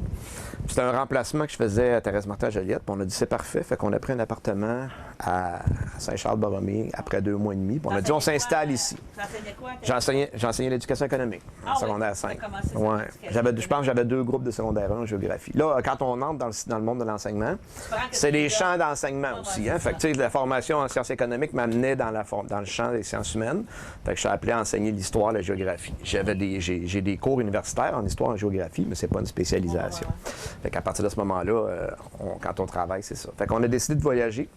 Speaker 1: C'était un remplacement que je faisais à Thérèse Martin à Joliette. Puis on a dit, c'est parfait. Fait qu'on a pris un appartement à Saint-Charles-Borromée après 2 mois et demi. Puis on a dit, on s'installe ici.
Speaker 2: T'enseignais quoi?
Speaker 1: J'enseignais l'éducation économique en secondaire 5. Ouais. Je pense que j'avais 2 groupes de secondaire 1 en géographie. Là, quand on entre dans le monde de l'enseignement, c'est des champs d'enseignement aussi. Hein? Fait que, tu sais, la formation en sciences économiques m'amenait dans le champ des sciences humaines. Fait que je suis appelé à enseigner l'histoire, la géographie. J'ai des cours universitaires en histoire et en géographie, mais c'est pas une spécialisation. Fait qu'à partir de ce moment-là, quand on travaille, c'est ça. Fait qu'on a décidé de voyager,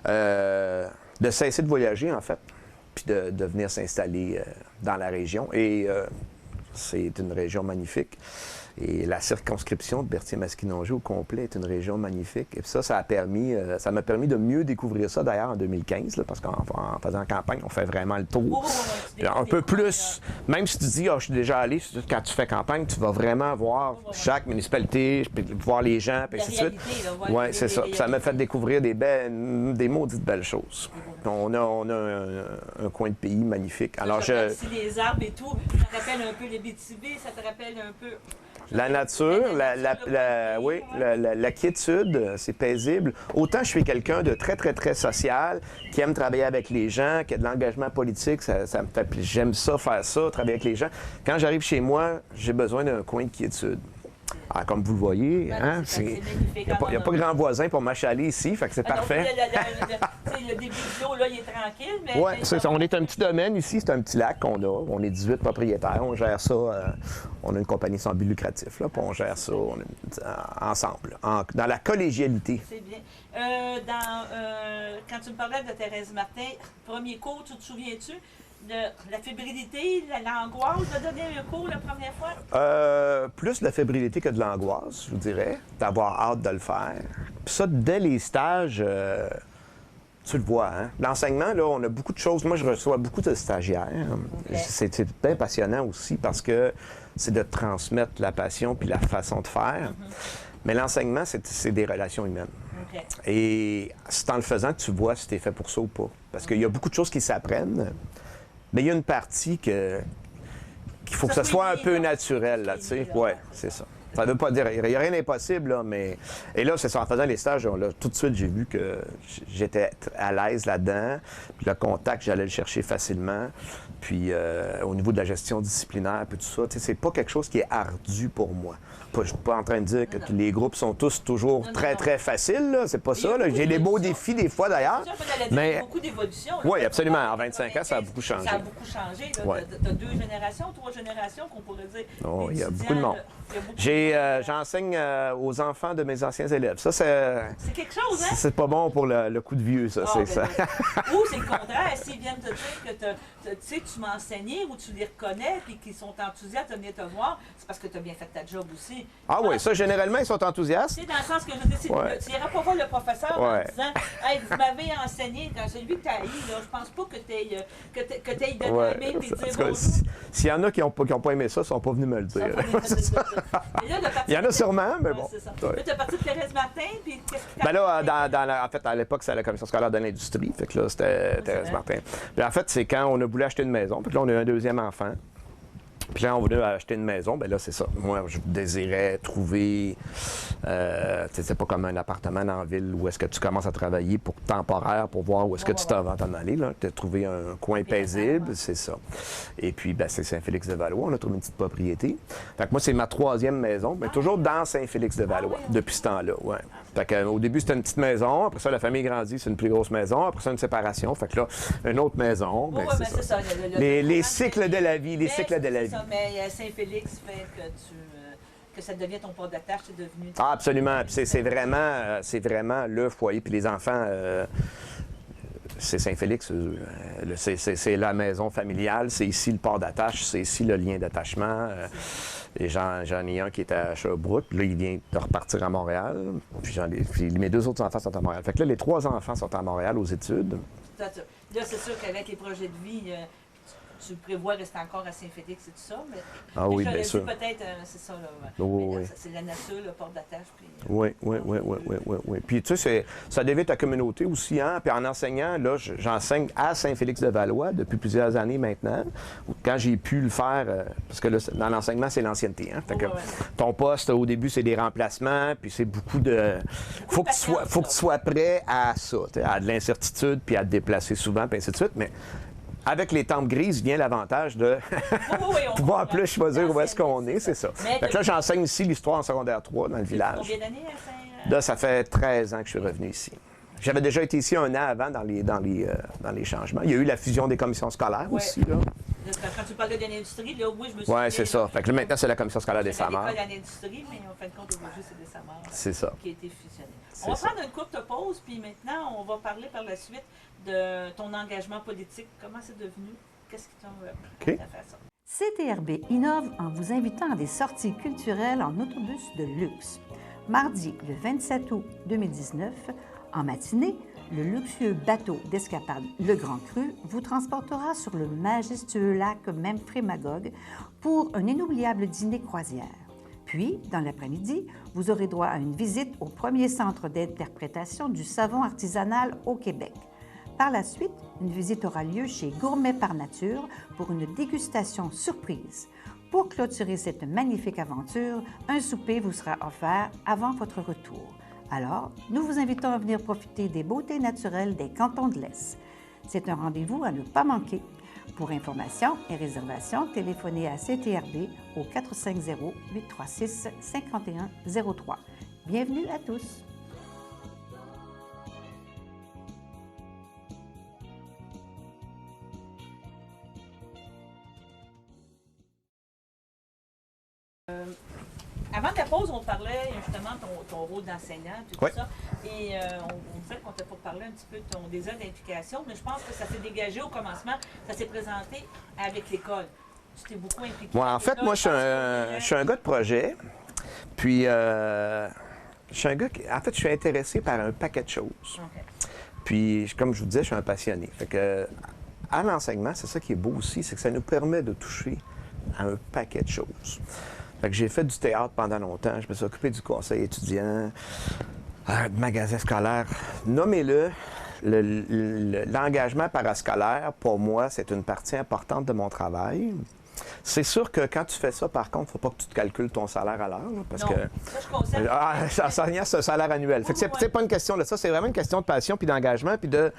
Speaker 1: de cesser de voyager, en fait, puis de venir s'installer dans la région. Et c'est une région magnifique. Et la circonscription de Berthier-Masquinongé au complet est une région magnifique. Et puis ça m'a permis de mieux découvrir ça, d'ailleurs, en 2015, là, parce qu'en faisant campagne, on fait vraiment le tour. Puis un peu plus, même si tu dis, je suis déjà allé, quand tu fais campagne, tu vas vraiment voir chaque municipalité, voir les gens, puis ainsi de suite. Oui, c'est ça. Puis ça m'a fait découvrir des maudites belles choses. On a un coin de pays magnifique. Alors,
Speaker 2: Si les arbres et tout, ça te rappelle un peu les BTB, ça te rappelle un peu...
Speaker 1: La nature, la quiétude, c'est paisible. Autant je suis quelqu'un de très, très, très social, qui aime travailler avec les gens, qui a de l'engagement politique, ça me fait plaisir. J'aime ça, faire ça, travailler avec les gens. Quand j'arrive chez moi, j'ai besoin d'un coin de quiétude. Ah, comme vous le voyez, hein, il n'y a pas grand voisin pour m'achaler ici, fait que c'est parfait.
Speaker 2: Le début de l'eau, là, il est tranquille. Mais
Speaker 1: oui, c'est ça. On est un petit domaine ici, c'est un petit lac qu'on a. On est 18 propriétaires, on gère ça. On a une compagnie sans but lucratif, là, puis on gère ça ensemble, dans la collégialité.
Speaker 2: C'est bien. Quand tu me parlais de Thérèse Martin, premier cours, tu te souviens-tu? La fébrilité, l'angoisse de donner un cours la première fois?
Speaker 1: Plus de la fébrilité que de l'angoisse, je vous dirais, d'avoir hâte de le faire. Puis ça, dès les stages, tu le vois, hein? L'enseignement, là, on a beaucoup de choses. Moi, je reçois beaucoup de stagiaires. Okay. C'est bien passionnant aussi parce que c'est de transmettre la passion puis la façon de faire. Mais l'enseignement, c'est des relations humaines. Okay. Et c'est en le faisant que tu vois si tu es fait pour ça ou pas. Parce qu'il y a beaucoup de choses qui s'apprennent. Mais il y a une partie qu'il faut que ça soit un peu naturel, là, tu sais. Oui, c'est ça. Ça ne veut pas dire, il n'y a rien d'impossible, là, mais... Et là, c'est ça, en faisant les stages, là, tout de suite, j'ai vu que j'étais à l'aise là-dedans. Puis le contact, j'allais le chercher facilement. Puis au niveau de la gestion disciplinaire, puis tout ça, tu sais, c'est pas quelque chose qui est ardu pour moi. Je ne suis pas en train de dire que les groupes sont tous toujours très, très faciles, là. C'est pas ça, là. J'ai des beaux défis des fois, d'ailleurs.
Speaker 2: Mais... Il y a beaucoup d'évolution.
Speaker 1: Oui, absolument. En 25 ans, ça a beaucoup changé.
Speaker 2: Ça a beaucoup changé. Tu as 2 générations, 3 générations qu'on pourrait dire.
Speaker 1: Oh, il y a beaucoup de monde. J'enseigne aux enfants de mes anciens élèves. Ça,
Speaker 2: c'est quelque chose, hein?
Speaker 1: C'est pas bon pour le coup de vieux, ça.
Speaker 2: Ou c'est le contraire. S'ils viennent te dire que tu m'as enseigné ou tu les reconnais et qu'ils sont enthousiastes de venir te voir, c'est parce que tu as bien fait ta job aussi.
Speaker 1: Ah oui, ça, généralement, ils sont enthousiastes.
Speaker 2: C'est dans le sens que je dis, tu n'iras pas voir le professeur en disant « Hey, vous m'avez enseigné, dans celui que tu as eu, je pense pas que tu aies donné et dire bonjour. »
Speaker 1: S'il y en a qui n'ont pas aimé ça, ils ne sont pas venus me le dire. Il y en a sûrement, mais bon.
Speaker 2: Là, tu es parti de Thérèse Martin, puis qu'est-ce qui
Speaker 1: ben là, en fait, à l'époque, c'était la commission scolaire de l'industrie. Fait que là, c'était Thérèse Martin. Puis en fait, c'est quand on a voulu acheter une maison. Puis là, on a eu un 2e enfant. Puis là, on voulait acheter une maison. Bien là, c'est ça. Moi, je désirais trouver... c'est pas comme un appartement dans la ville où est-ce que tu commences à travailler pour temporaire, pour voir où est-ce que tu t'en vas t'en aller. Là. Tu as trouvé un coin paisible, c'est ça. Et puis, ben, c'est Saint-Félix-de-Valois. On a trouvé une petite propriété. Fait que moi, c'est ma 3e maison, mais toujours dans Saint-Félix-de-Valois, depuis ce temps-là. Ouais. Fait que, au début, c'était une petite maison. Après ça, la famille grandit, c'est une plus grosse maison. Après ça, une séparation. Fait que là, une autre maison. Ben, c'est ça. Les cycles de la vie, les cycles de la vie.
Speaker 2: Mais Saint-Félix fait que ça devient ton port d'attache, c'est devenu...
Speaker 1: Ah, absolument. Puis c'est vraiment le foyer. Puis les enfants, c'est Saint-Félix, c'est la maison familiale. C'est ici le port d'attache, c'est ici le lien d'attachement. Et j'en ai un qui est à Sherbrooke. Là, il vient de repartir à Montréal. Puis mes 2 autres enfants sont à Montréal. Fait que là, les 3 enfants sont à Montréal aux études.
Speaker 2: Là, c'est sûr qu'avec les projets de vie... tu prévois rester encore à Saint-Félix et tout ça, mais
Speaker 1: oui, bien sûr.
Speaker 2: Peut-être, c'est ça, là.
Speaker 1: Oui.
Speaker 2: C'est la nature, le port d'attache.
Speaker 1: Oui. Puis tu sais, ça devient ta communauté aussi, hein? Puis en enseignant, là, j'enseigne à Saint-Félix-de-Valois depuis plusieurs années maintenant. Quand j'ai pu le faire, parce que là, dans l'enseignement, c'est l'ancienneté, hein? Fait que ton poste, au début, c'est des remplacements, puis c'est beaucoup de... Faut que tu sois prêt à ça, à de l'incertitude, puis à te déplacer souvent, puis ainsi de suite, mais... Avec les tempes grises vient l'avantage de pouvoir plus choisir où est-ce qu'on est, c'est ça. Fait que là, j'enseigne ici l'histoire en secondaire 3 dans le village.
Speaker 2: Combien d'années à Saint...
Speaker 1: Là, ça fait 13 ans que je suis revenu ici. J'avais déjà été ici 1 an avant dans les changements. Il y a eu la fusion des commissions scolaires aussi, là.
Speaker 2: Quand tu parlais de l'industrie, là, oui, je me suis
Speaker 1: Oui, c'est ça. Fait que là, maintenant, c'est la commission scolaire des Samars.
Speaker 2: C'est l'école à l'industrie, mais en fin de compte, aujourd'hui, c'est des Samars.
Speaker 1: C'est ça.
Speaker 2: Qui a été fusionné. On va prendre une courte pause, puis maintenant, on va parler par la suite de ton engagement politique. Comment c'est devenu? Qu'est-ce qui t'a fait ça?
Speaker 3: CTRB innove en vous invitant à des sorties culturelles en autobus de luxe. Mardi, le 27 août 2019, en matinée, le luxueux bateau d'escapade Le Grand Cru vous transportera sur le majestueux lac Memphremagog pour un inoubliable dîner croisière. Puis, dans l'après-midi, vous aurez droit à une visite au premier centre d'interprétation du savon artisanal au Québec. Par la suite, une visite aura lieu chez Gourmet par Nature pour une dégustation surprise. Pour clôturer cette magnifique aventure, un souper vous sera offert avant votre retour. Alors, nous vous invitons à venir profiter des beautés naturelles des cantons de l'Est. C'est un rendez-vous à ne pas manquer. Pour informations et réservations, téléphonez à CTRB au 450-836-5103. Bienvenue à tous!
Speaker 2: Avant de la pause, on parlait justement de ton rôle d'enseignant, tout ça. Et on disait qu'on t'a pas parlé un petit peu de ton désir d'implication, mais je pense que ça s'est dégagé au commencement. Ça s'est présenté avec l'école. Tu t'es beaucoup impliqué.
Speaker 1: Ouais, en fait, moi, je suis un gars de projet. Puis, je suis un gars qui... En fait, je suis intéressé par un paquet de choses. Okay. Puis, comme je vous disais, je suis un passionné. Fait que, à l'enseignement, c'est ça qui est beau aussi, c'est que ça nous permet de toucher à un paquet de choses. Fait que j'ai fait du théâtre pendant longtemps. Je me suis occupé du conseil étudiant, de magasin scolaire. Nommez-le, l'engagement parascolaire, pour moi, c'est une partie importante de mon travail. C'est sûr que quand tu fais ça, par contre, il ne faut pas que tu te calcules ton salaire à l'heure. Parce
Speaker 2: non,
Speaker 1: que
Speaker 2: enseignant,
Speaker 1: c'est un salaire annuel. Fait que c'est pas une question de ça, c'est vraiment une question de passion puis d'engagement puis de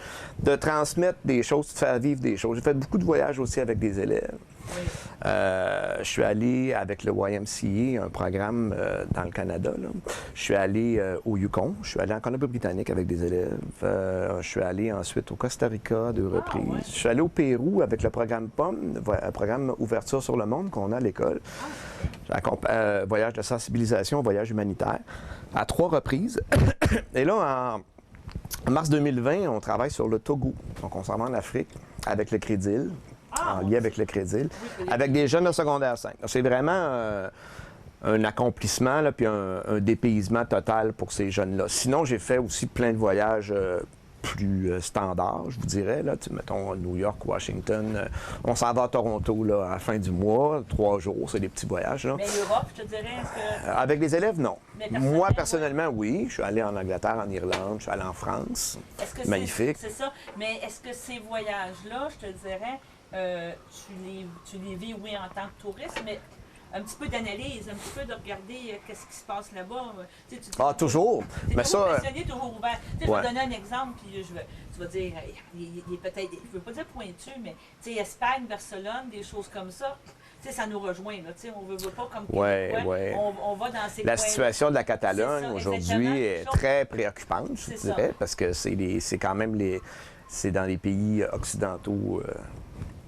Speaker 1: transmettre des choses, de faire vivre des choses. J'ai fait beaucoup de voyages aussi avec des élèves. Oui. Je suis allé avec le YMCA, un programme dans le Canada. Là. Je suis allé au Yukon. Je suis allé en Colombie-Britannique avec des élèves. Je suis allé ensuite au Costa Rica 2 reprises. Ouais. Je suis allé au Pérou avec le programme POM, un programme Ouverture sur le monde qu'on a à l'école. Voyage de sensibilisation, voyage humanitaire, à 3 reprises. Et là, en mars 2020, on travaille sur le Togo. Donc, on s'en va en Afrique avec le Crédil. En lien avec le Crédil, avec des jeunes de secondaire 5. C'est vraiment un accomplissement, là, puis un dépaysement total pour ces jeunes-là. Sinon, j'ai fait aussi plein de voyages plus standards, je vous dirais. Là, mettons New York, Washington. On s'en va à Toronto là, à la fin du mois, 3 jours, c'est des petits voyages. Là.
Speaker 2: Mais l'Europe, je te dirais, est-ce que...
Speaker 1: Avec des élèves, non. Moi, personnellement, oui. Je suis allé en Angleterre, en Irlande, je suis allé en France. Magnifique.
Speaker 2: C'est ça. Mais est-ce que ces voyages-là, je te dirais... tu les vis, oui, en tant que touriste, mais un petit peu d'analyse, un petit peu de regarder qu'est-ce qui se passe là-bas. Tu sais,
Speaker 1: Ah, toujours.
Speaker 2: Tu es
Speaker 1: Mais
Speaker 2: toujours
Speaker 1: ça,
Speaker 2: passionné, toujours ouvert. Tu sais,
Speaker 1: ouais.
Speaker 2: Je vais donner un exemple, puis tu vas dire, il est peut-être, je ne veux pas dire pointu, mais tu sais, Espagne, Barcelone, des choses comme ça. Tu sais, ça nous rejoint, là. Tu sais, on ne veut pas comme Québécois,
Speaker 1: ouais.
Speaker 2: on va dans ces
Speaker 1: La
Speaker 2: coins-là.
Speaker 1: situation de la
Speaker 2: C'est
Speaker 1: Catalogne
Speaker 2: ça,
Speaker 1: aujourd'hui
Speaker 2: exactement.
Speaker 1: est très préoccupante, je
Speaker 2: C'est
Speaker 1: dirais,
Speaker 2: ça.
Speaker 1: parce que c'est quand même c'est dans les pays occidentaux,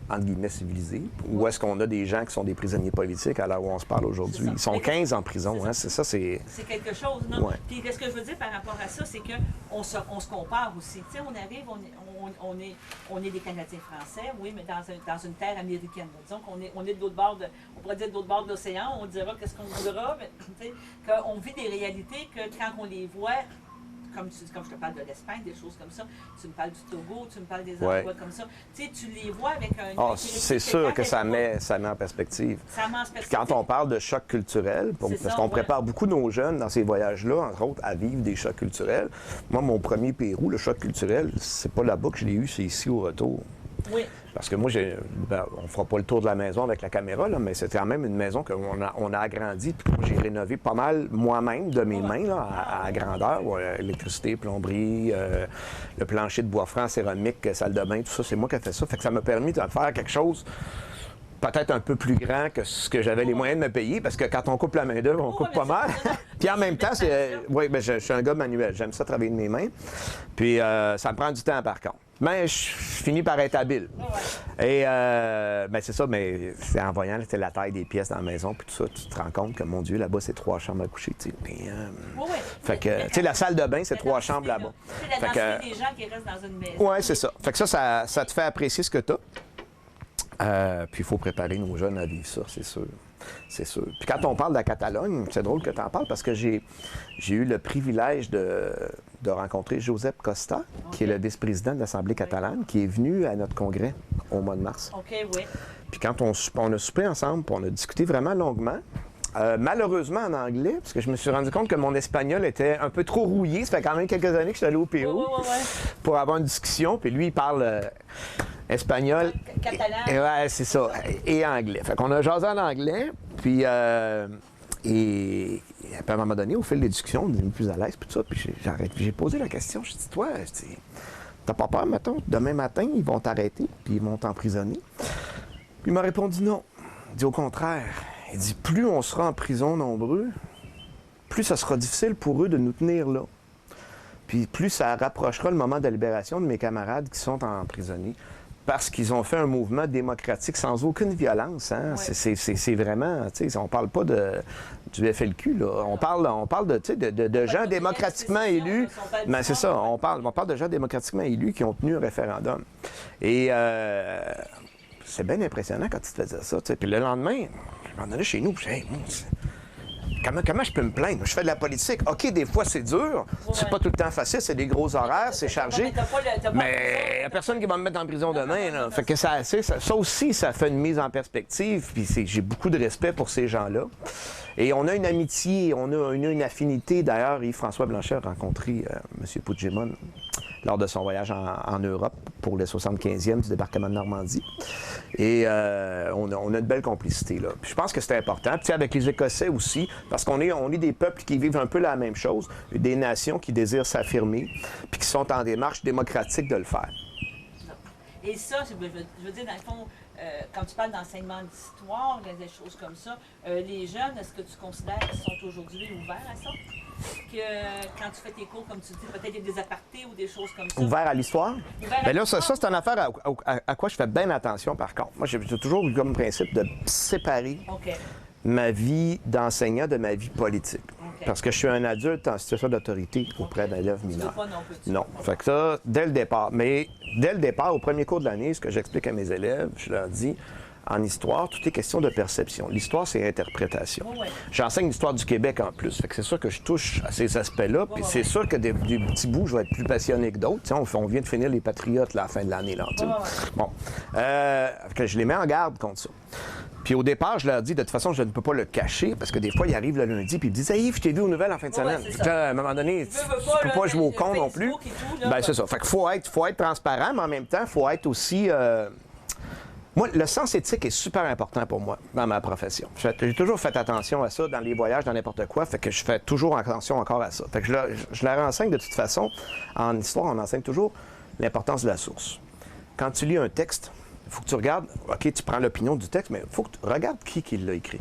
Speaker 1: entre guillemets, civilisés, où est-ce qu'on a des gens qui sont des prisonniers politiques à l'heure où on se parle aujourd'hui.
Speaker 2: C'est ça.
Speaker 1: Ils sont
Speaker 2: Mais
Speaker 1: 15 en prison,
Speaker 2: c'est
Speaker 1: hein,
Speaker 2: ça.
Speaker 1: c'est ça, c'est...
Speaker 2: C'est quelque chose, non?
Speaker 1: Ouais.
Speaker 2: Puis ce que je veux dire par rapport à ça, c'est qu'on se compare aussi. Tu sais, on arrive, on est des Canadiens français, oui, mais dans une terre américaine. Disons qu'on est de l'autre bord, on pourrait dire de l'autre bord de l'océan, on dira qu'est-ce qu'on voudra, mais tu sais, qu'on vit des réalités que quand on les voit, comme je te parle de l'Espagne, des choses comme ça, tu me parles du Togo, tu me parles des endroits comme ça, tu sais, tu les vois avec un...
Speaker 1: Ah, c'est sûr que ça met en perspective.
Speaker 2: Ça met en perspective.
Speaker 1: Puis quand on parle de choc culturel, parce qu'on prépare beaucoup nos jeunes dans ces voyages-là, entre autres, à vivre des chocs culturels. Moi, mon premier Pérou, le choc culturel, c'est pas là-bas que je l'ai eu, c'est ici au retour.
Speaker 2: Oui.
Speaker 1: Parce que moi, on fera pas le tour de la maison avec la caméra, là, mais c'est quand même une maison qu'on a agrandie, puis que j'ai rénové pas mal moi-même, de mes mains, là, à grandeur. Électricité, plomberie, le plancher de bois franc, céramique, salle de bain, tout ça, c'est moi qui ai fait ça. Fait que ça m'a permis de faire quelque chose peut-être un peu plus grand que ce que j'avais les moyens de me payer, parce que quand on coupe la main-d'œuvre, on coupe pas mal. Puis en même temps, je suis un gars manuel, j'aime ça travailler de mes mains. Puis ça me prend du temps, par contre. Mais je finis par être habile. Et c'est ça, mais c'est en voyant la taille des pièces dans la maison, puis tout ça, tu te rends compte que, mon Dieu, là-bas, c'est 3 chambres à coucher, tu sais. Fait que, tu sais, la salle de bain, c'est 3 chambres là-bas.
Speaker 2: C'est la densité des gens qui restent dans une maison.
Speaker 1: Oui, c'est ça. Fait que ça te fait apprécier ce que tu as. Puis il faut préparer nos jeunes à vivre ça, c'est sûr. C'est sûr. Puis quand on parle de la Catalogne, c'est drôle que tu en parles parce que j'ai eu le privilège de rencontrer Josep Costa, qui est le vice-président de l'Assemblée catalane, qui est venu à notre congrès au mois de mars.
Speaker 2: OK, oui.
Speaker 1: Puis quand on a soupé ensemble, puis on a discuté vraiment longuement, malheureusement en anglais, parce que je me suis rendu compte que mon espagnol était un peu trop rouillé. Ça fait quand même quelques années que je suis allé au Pérou pour avoir une discussion. Puis lui, il parle espagnol.
Speaker 2: Catalan.
Speaker 1: Ouais, c'est ça. Et anglais. Fait qu'on a jasé en anglais. Puis, à un moment donné, au fil des discussions, on est plus à l'aise. Puis tout ça. Puis j'ai posé la question. Je dis, toi, t'as pas peur, mettons, demain matin, ils vont t'arrêter, puis ils vont t'emprisonner? Puis il m'a répondu non. Il dit au contraire. Il dit, plus on sera en prison nombreux, plus ça sera difficile pour eux de nous tenir là. Puis plus ça rapprochera le moment de la libération de mes camarades qui sont emprisonnés. Parce qu'ils ont fait un mouvement démocratique sans aucune violence. Hein?
Speaker 2: Ouais.
Speaker 1: C'est vraiment, tu sais, on parle pas du FLQ, là. On parle de gens démocratiquement élus. Mais c'est ça, on parle de gens démocratiquement élus qui ont tenu un référendum. Et c'est bien impressionnant quand tu te faisais ça. T'sais. Puis le lendemain, je m'en allais chez nous, puis je disais, hey, comment je peux me plaindre? Je fais de la politique. OK, des fois, c'est dur. C'est pas tout le temps facile. C'est des gros horaires, c'est chargé. Mais il n'y a personne qui va me mettre en prison demain. Là. Fait que ça aussi, ça fait une mise en perspective. Puis j'ai beaucoup de respect pour ces gens-là. Et on a une amitié, on a une affinité. D'ailleurs, Yves-François Blanchet a rencontré M. Puigdemont lors de son voyage en Europe pour le 75e du débarquement de Normandie. Et on a une belle complicité, là. Puis je pense que c'est important. Puis avec les Écossais aussi, parce qu'on est des peuples qui vivent un peu la même chose, des nations qui désirent s'affirmer, puis qui sont en démarche démocratique de le faire.
Speaker 2: Et ça, je veux dire, dans le fond, quand tu parles d'enseignement d'histoire, des choses comme ça, les jeunes, est-ce que tu considères qu'ils sont aujourd'hui ouverts à ça? Que quand tu fais tes cours, comme tu dis, peut-être des apartés ou des choses comme ça?
Speaker 1: Ouvert à l'histoire? Bien là, ça c'est une affaire à quoi je fais bien attention, par contre. Moi, j'ai toujours eu comme principe de séparer ma vie d'enseignant de ma vie politique. Parce que je suis un adulte en situation d'autorité auprès d'élèves mineurs. Non. Fait que ça, dès le départ. Mais dès le départ, au premier cours de l'année, ce que j'explique à mes élèves, je leur dis, en histoire, tout est question de perception. L'histoire, c'est interprétation. J'enseigne l'histoire du Québec en plus. Fait que c'est sûr que je touche à ces aspects-là. Puis c'est sûr que des petits bouts, je vais être plus passionné que d'autres. On vient de finir les Patriotes là, à la fin de l'année. Bon. Que je les mets en garde contre ça. Puis au départ, je leur dis, de toute façon, je ne peux pas le cacher, parce que des fois, ils arrivent le lundi, puis ils me disent, hey, je t'ai vu aux nouvelles en fin de semaine. À un moment donné, tu ne peux pas jouer au con non plus. Ben, c'est ça. Fait qu'il faut être transparent, mais en même temps, il faut être aussi Moi, le sens éthique est super important pour moi dans ma profession. J'ai toujours fait attention à ça dans les voyages, dans n'importe quoi, fait que je fais toujours attention encore à ça. Fait que je leur enseigne de toute façon. En histoire, on enseigne toujours l'importance de la source. Quand tu lis un texte, il faut que tu regardes, OK, tu prends l'opinion du texte, mais il faut que tu regardes qui l'a écrit.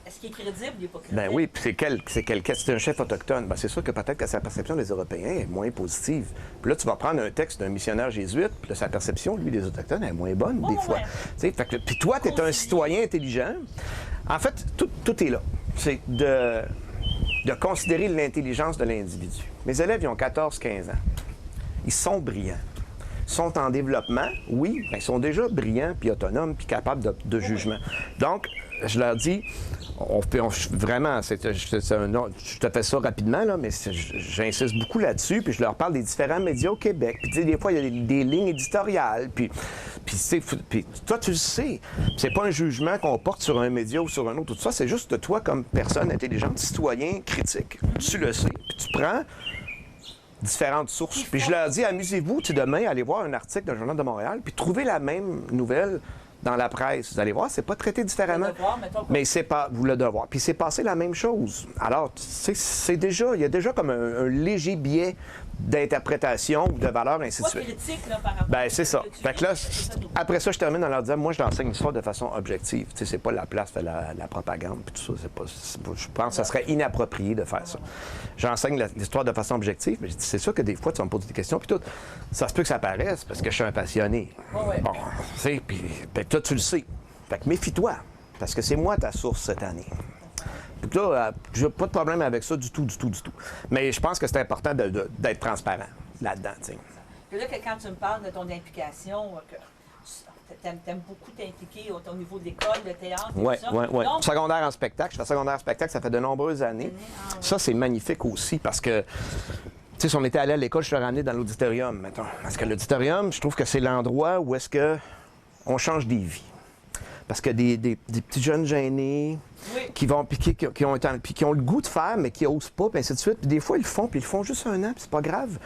Speaker 2: Est-ce qu'il est crédible ou il n'est pas crédible?
Speaker 1: Ben oui, puis c'est un chef autochtone. Ben c'est sûr que peut-être que sa perception des Européens est moins positive. Puis là, tu vas prendre un texte d'un missionnaire jésuite, puis là, sa perception, lui, des Autochtones, est moins bonne, des fois. Fait que, puis toi, tu es un citoyen intelligent. En fait, tout est là. C'est de considérer l'intelligence de l'individu. Mes élèves, ils ont 14-15 ans. Ils sont brillants. Ils sont en développement, oui, mais ils sont déjà brillants, puis autonomes, puis capables de jugement. Donc, je leur dis, je te fais ça rapidement, là, mais j'insiste beaucoup là-dessus, puis je leur parle des différents médias au Québec. Puis des fois, il y a des lignes éditoriales, puis toi, tu le sais. C'est pas un jugement qu'on porte sur un média ou sur un autre, tout ça, c'est juste toi comme personne intelligente, citoyen, critique. Tu le sais, puis tu prends différentes sources. Puis je leur dis, amusez-vous, demain, allez voir un article d'un journal de Montréal, puis trouvez la même nouvelle dans la presse. Vous allez voir, c'est pas traité différemment. Mais c'est pas, vous le devoir. Puis c'est passé la même chose. Alors, c'est déjà, il y a déjà comme un léger biais d'interprétation ou de valeur, ainsi de suite.
Speaker 2: Critique, là, par rapport
Speaker 1: ben c'est ça. Fait que là, après ça, je termine en leur disant, moi, je l'enseigne l'histoire de façon objective. Tu sais, c'est pas la place de la propagande, puis tout ça. Je pense que ça serait inapproprié de faire ça. J'enseigne l'histoire de façon objective, mais je dis, c'est sûr que des fois, tu vas me poser des questions, puis tout. Ça se peut que ça paraisse parce que je suis un passionné. Bon, tu sais, puis toi, tu le sais. Fait que méfie-toi, parce que c'est moi ta source cette année. Donc là, j'ai pas de problème avec ça du tout. Mais je pense que c'est important d'être transparent là-dedans, tu sais.
Speaker 2: Et là, quand tu me parles de ton implication, que t'aimes beaucoup t'impliquer au niveau de l'école, le théâtre, et tout ça.
Speaker 1: Oui. Secondaire en spectacle. Je fais secondaire en spectacle, ça fait de nombreuses années. Ça, c'est magnifique aussi parce que, tu sais, si on était allé à l'école, je serais ramené dans l'auditorium, mettons. Parce que l'auditorium, je trouve que c'est l'endroit où est-ce que on change des vies. Parce que des petits jeunes gênés qui vont qui ont le goût de faire, mais qui n'osent pas, puis ainsi de suite. Puis des fois, ils le font, puis ils le font juste un an, puis c'est pas grave.